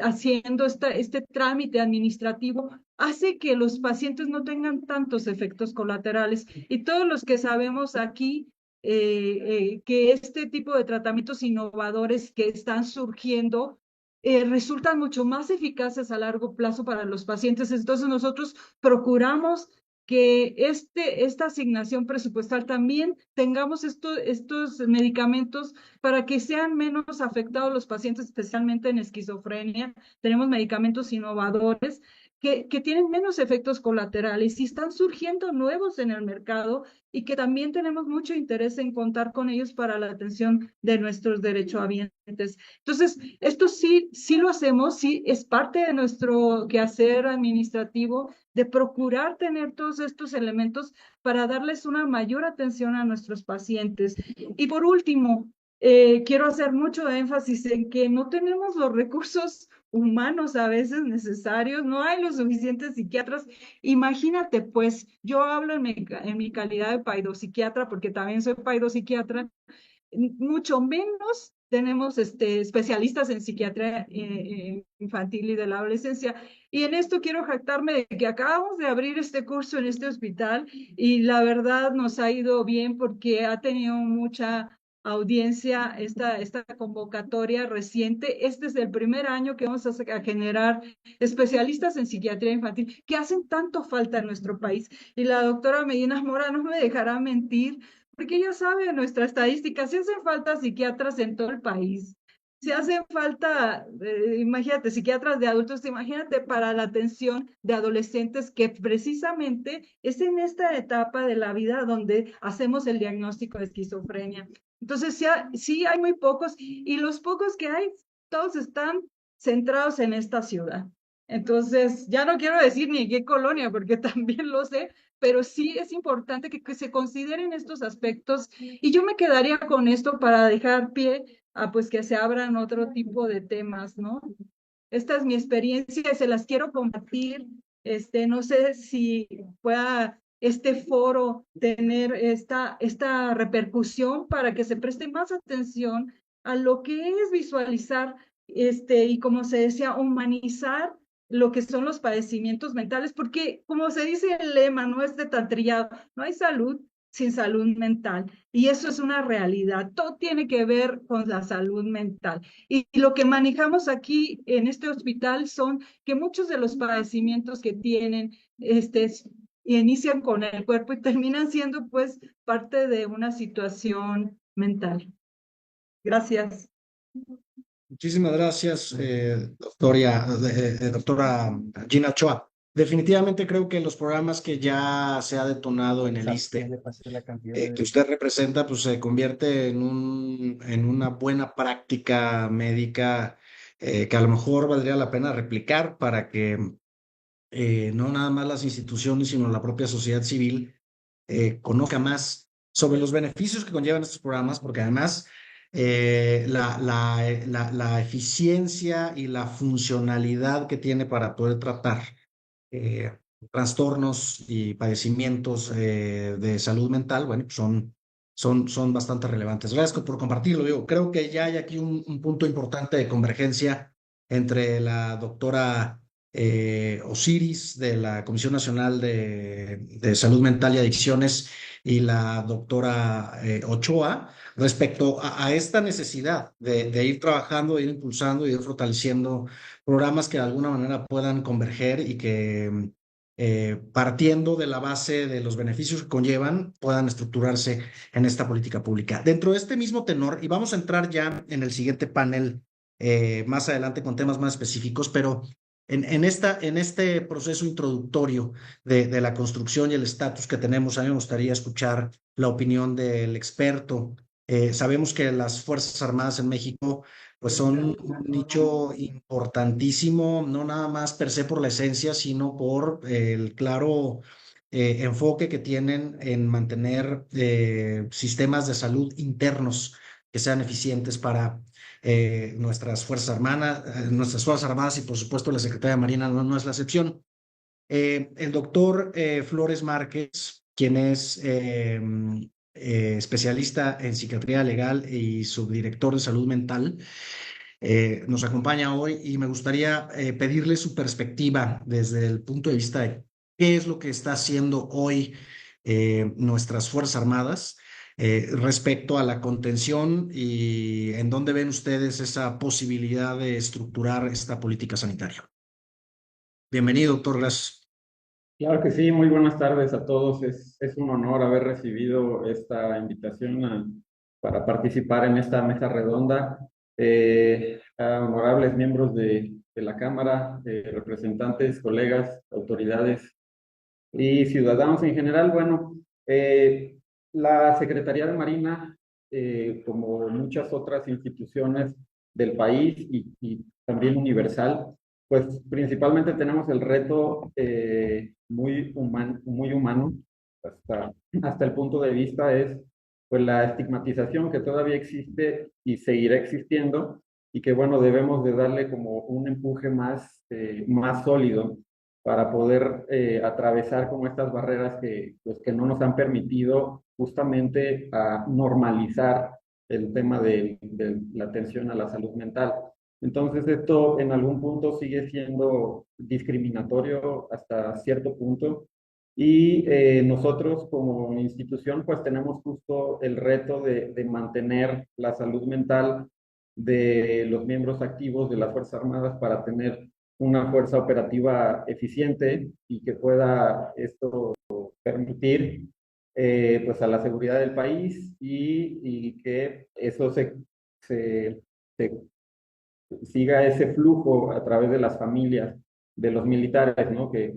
L: haciendo este trámite administrativo? hace que los pacientes no tengan tantos efectos colaterales. Y todos los que sabemos aquí que este tipo de tratamientos innovadores que están surgiendo resultan mucho más eficaces a largo plazo para los pacientes. Entonces nosotros procuramos que esta asignación presupuestal también tengamos estos medicamentos para que sean menos afectados los pacientes, especialmente en esquizofrenia. Tenemos medicamentos innovadores que tienen menos efectos colaterales y están surgiendo nuevos en el mercado y que también tenemos mucho interés en contar con ellos para la atención de nuestros derechohabientes. Entonces, esto sí lo hacemos, sí es parte de nuestro quehacer administrativo de procurar tener todos estos elementos para darles una mayor atención a nuestros pacientes. Y por último, quiero hacer mucho énfasis en que no tenemos los recursos humanos a veces necesarios, no hay los suficientes psiquiatras. Imagínate, pues, yo hablo en mi calidad de paidopsiquiatra, porque también soy paidopsiquiatra, mucho menos tenemos especialistas en psiquiatría infantil y de la adolescencia. Y en esto quiero jactarme de que acabamos de abrir este curso en este hospital y la verdad nos ha ido bien porque ha tenido mucha audiencia esta convocatoria reciente. Este es el primer año que vamos a generar especialistas en psiquiatría infantil que hacen tanto falta en nuestro país. Y la doctora Medina Mora no me dejará mentir, porque ella sabe nuestra estadística, si hacen falta psiquiatras en todo el país, si hacen falta, imagínate, psiquiatras de adultos, imagínate para la atención de adolescentes, que precisamente es en esta etapa de la vida donde hacemos el diagnóstico de esquizofrenia. Entonces, sí hay muy pocos, y los pocos que hay, todos están centrados en esta ciudad. Entonces, ya no quiero decir ni qué colonia, porque también lo sé, pero sí es importante que se consideren estos aspectos y yo me quedaría con esto para dejar pie a pues que se abran otro tipo de temas, ¿no? Esta es mi experiencia y se las quiero compartir. No sé si pueda este foro tener esta repercusión para que se preste más atención a lo que es visualizar y como se decía, humanizar lo que son los padecimientos mentales, porque como se dice el lema, no es de tan trillado, no hay salud sin salud mental, y eso es una realidad, todo tiene que ver con la salud mental, y lo que manejamos aquí en este hospital son que muchos de los padecimientos que tienen, inician con el cuerpo y terminan siendo pues parte de una situación mental. Gracias.
G: Muchísimas gracias, doctora Gina Ochoa. Definitivamente creo que los programas que ya se ha detonado en el ISSSTE, que usted representa, pues se convierte en una buena práctica médica que a lo mejor valdría la pena replicar para que no nada más las instituciones, sino la propia sociedad civil conozca más sobre los beneficios que conllevan estos programas, porque además la eficiencia y la funcionalidad que tiene para poder tratar trastornos y padecimientos de salud mental, bueno, pues son bastante relevantes. Gracias por compartirlo. Yo creo que ya hay aquí un punto importante de convergencia entre la doctora Osiris de la Comisión Nacional de Salud Mental y Adicciones y la doctora Ochoa respecto a esta necesidad de ir trabajando, de ir impulsando y de ir fortaleciendo programas que de alguna manera puedan converger y que partiendo de la base de los beneficios que conllevan, puedan estructurarse en esta política pública. Dentro de este mismo tenor, y vamos a entrar ya en el siguiente panel más adelante con temas más específicos, pero en este proceso introductorio de la construcción y el estatus que tenemos, a mí me gustaría escuchar la opinión del experto. Sabemos que las Fuerzas Armadas en México pues son un nicho importantísimo, no nada más per se por la esencia, sino por el claro enfoque que tienen en mantener sistemas de salud internos que sean eficientes para nuestras Fuerzas Armadas y por supuesto la Secretaría de Marina no es la excepción. El doctor Flores Márquez, quien es especialista en psiquiatría legal y subdirector de salud mental, nos acompaña hoy y me gustaría pedirle su perspectiva desde el punto de vista de qué es lo que está haciendo hoy nuestras Fuerzas Armadas respecto a la contención y en dónde ven ustedes esa posibilidad de estructurar esta política sanitaria. Bienvenido, doctor. Gracias.
M: Claro que sí, muy buenas tardes a todos. Es un honor haber recibido esta invitación para participar en esta mesa redonda. A honorables miembros de la Cámara, representantes, colegas, autoridades y ciudadanos en general. Bueno, la Secretaría de Marina, como muchas otras instituciones del país y también universal, pues principalmente tenemos el reto muy humano, hasta el punto de vista es pues la estigmatización que todavía existe y seguirá existiendo, y que bueno, debemos de darle como un empuje más sólido para poder atravesar como estas barreras pues, que no nos han permitido justamente normalizar el tema de la atención a la salud mental. Entonces, esto en algún punto sigue siendo discriminatorio hasta cierto punto, y nosotros como institución pues tenemos justo el reto de mantener la salud mental de los miembros activos de las Fuerzas Armadas para tener una fuerza operativa eficiente y que pueda esto permitir pues a la seguridad del país y que eso se siga ese flujo a través de las familias de los militares, ¿no? Que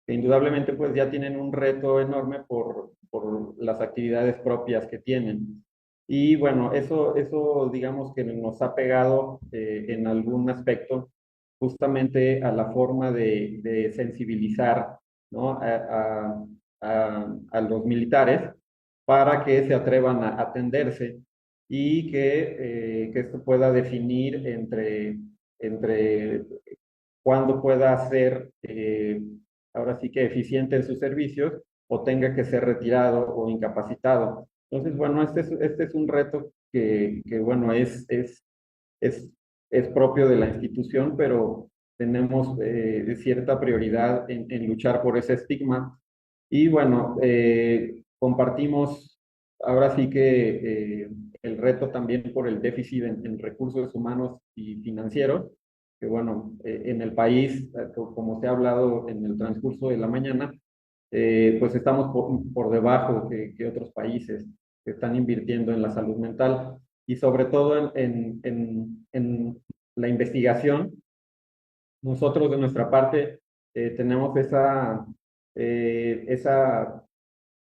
M: indudablemente pues ya tienen un reto enorme por las actividades propias que tienen. Y bueno, eso digamos que nos ha pegado en algún aspecto justamente a la forma de sensibilizar, ¿no? a los militares para que se atrevan a atenderse y que esto pueda definir entre cuándo pueda ser ahora sí que eficiente en sus servicios o tenga que ser retirado o incapacitado. Entonces, bueno, este es un reto que bueno, es propio de la institución, pero tenemos cierta prioridad en luchar por ese estigma. Y bueno, compartimos ahora sí que el reto también por el déficit en recursos humanos y financieros, que bueno, en el país, como se ha hablado en el transcurso de la mañana, pues estamos por debajo que otros países que están invirtiendo en la salud mental y sobre todo en la investigación. Nosotros de nuestra parte tenemos esa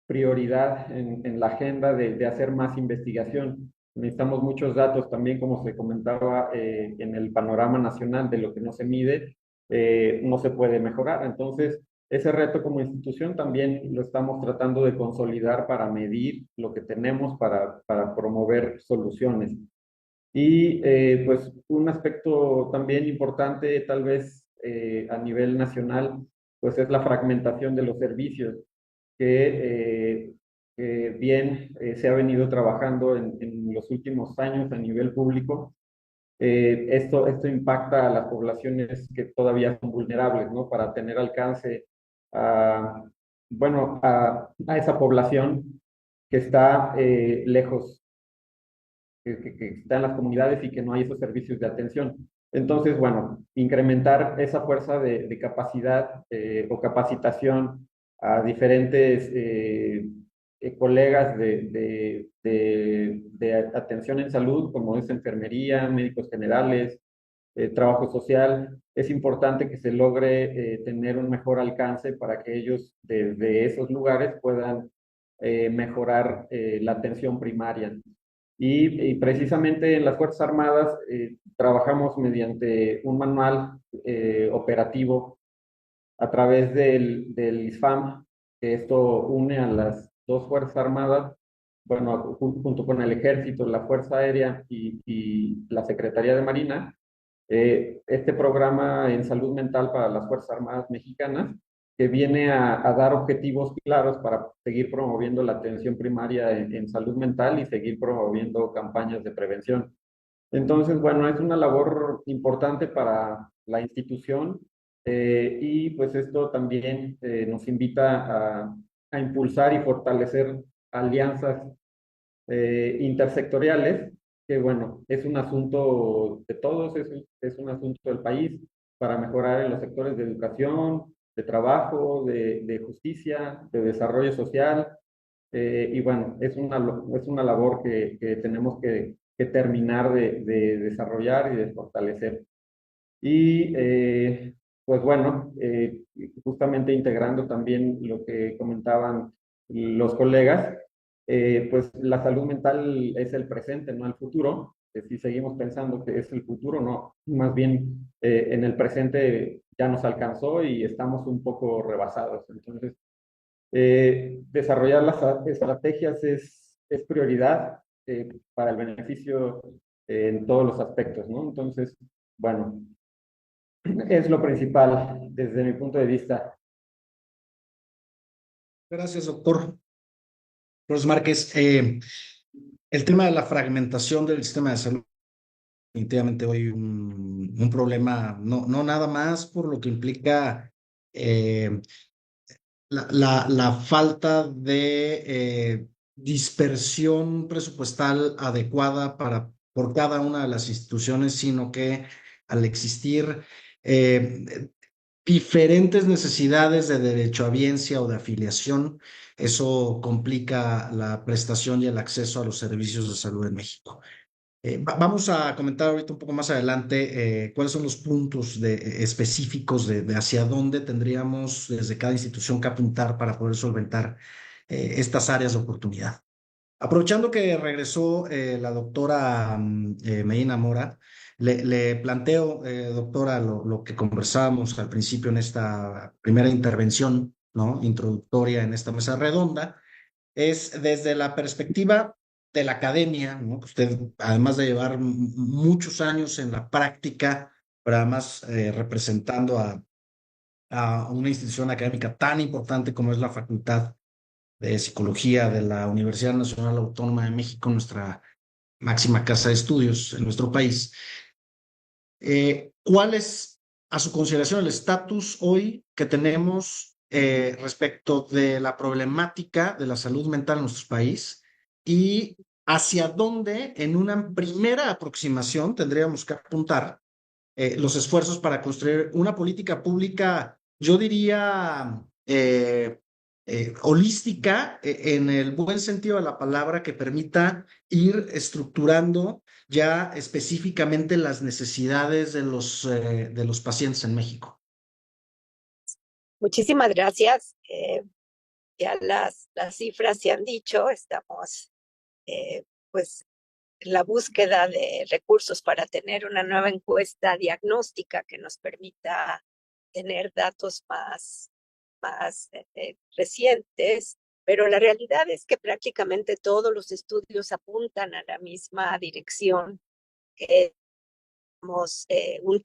M: prioridad en la agenda de hacer más investigación. Necesitamos muchos datos también, como se comentaba en el panorama nacional de lo que no se mide, no se puede mejorar. Entonces, ese reto como institución también lo estamos tratando de consolidar para medir lo que tenemos, para promover soluciones. Y pues un aspecto también importante, tal vez a nivel nacional, pues es la fragmentación de los servicios, que bien se ha venido trabajando en los últimos años a nivel público. Esto impacta a las poblaciones que todavía son vulnerables, ¿no? Para tener alcance bueno, a esa población que está lejos, que está en las comunidades y que no hay esos servicios de atención. Entonces, bueno, incrementar esa fuerza de capacidad o capacitación a diferentes colegas de atención en salud, como es enfermería, médicos generales, trabajo social. Es importante que se logre tener un mejor alcance para que ellos desde esos lugares puedan mejorar la atención primaria. Y precisamente en las Fuerzas Armadas trabajamos mediante un manual operativo a través del ISFAM, que esto une a las dos Fuerzas Armadas, bueno, junto con el Ejército, la Fuerza Aérea y la Secretaría de Marina, este programa en salud mental para las Fuerzas Armadas mexicanas, que viene a dar objetivos claros para seguir promoviendo la atención primaria en salud mental y seguir promoviendo campañas de prevención. Entonces, bueno, es una labor importante para la institución y pues esto también nos invita a impulsar y fortalecer alianzas intersectoriales, que bueno, es un asunto de todos, es un asunto del país para mejorar en los sectores de educación, de trabajo, de justicia, de desarrollo social, y bueno, es una labor que tenemos que terminar de desarrollar y de fortalecer. Y pues bueno, justamente integrando también lo que comentaban los colegas, pues la salud mental es el presente, no el futuro. Si seguimos pensando que es el futuro, no, más bien en el presente ya nos alcanzó y estamos un poco rebasados. Entonces, desarrollar las estrategias es prioridad para el beneficio en todos los aspectos, ¿no? Entonces, bueno, es lo principal desde mi punto de vista.
G: Gracias, doctor Flores Márquez. El tema de la fragmentación del sistema de salud, definitivamente hoy un problema, no nada más por lo que implica la falta de dispersión presupuestal adecuada por cada una de las instituciones, sino que al existir diferentes necesidades de derechohabiencia o de afiliación, eso complica la prestación y el acceso a los servicios de salud en México. Vamos a comentar ahorita un poco más adelante cuáles son los puntos específicos de hacia dónde tendríamos desde cada institución que apuntar para poder solventar estas áreas de oportunidad. Aprovechando que regresó la doctora Medina Mora, le planteo, doctora, lo que conversábamos al principio en esta primera intervención, ¿no? Introductoria en esta mesa redonda, es desde la perspectiva de la academia, ¿no? Usted, además de llevar muchos años en la práctica, pero además representando a una institución académica tan importante como es la Facultad de Psicología de la Universidad Nacional Autónoma de México, nuestra máxima casa de estudios en nuestro país. ¿Cuál es, a su consideración, el estatus hoy que tenemos respecto de la problemática de la salud mental en nuestro país y hacia dónde en una primera aproximación tendríamos que apuntar los esfuerzos para construir una política pública, yo diría, holística, en el buen sentido de la palabra, que permita ir estructurando ya específicamente las necesidades de los pacientes en México?
H: Muchísimas gracias. Ya las cifras se han dicho, estamos pues en la búsqueda de recursos para tener una nueva encuesta diagnóstica que nos permita tener datos más recientes, pero la realidad es que prácticamente todos los estudios apuntan a la misma dirección, que tenemos un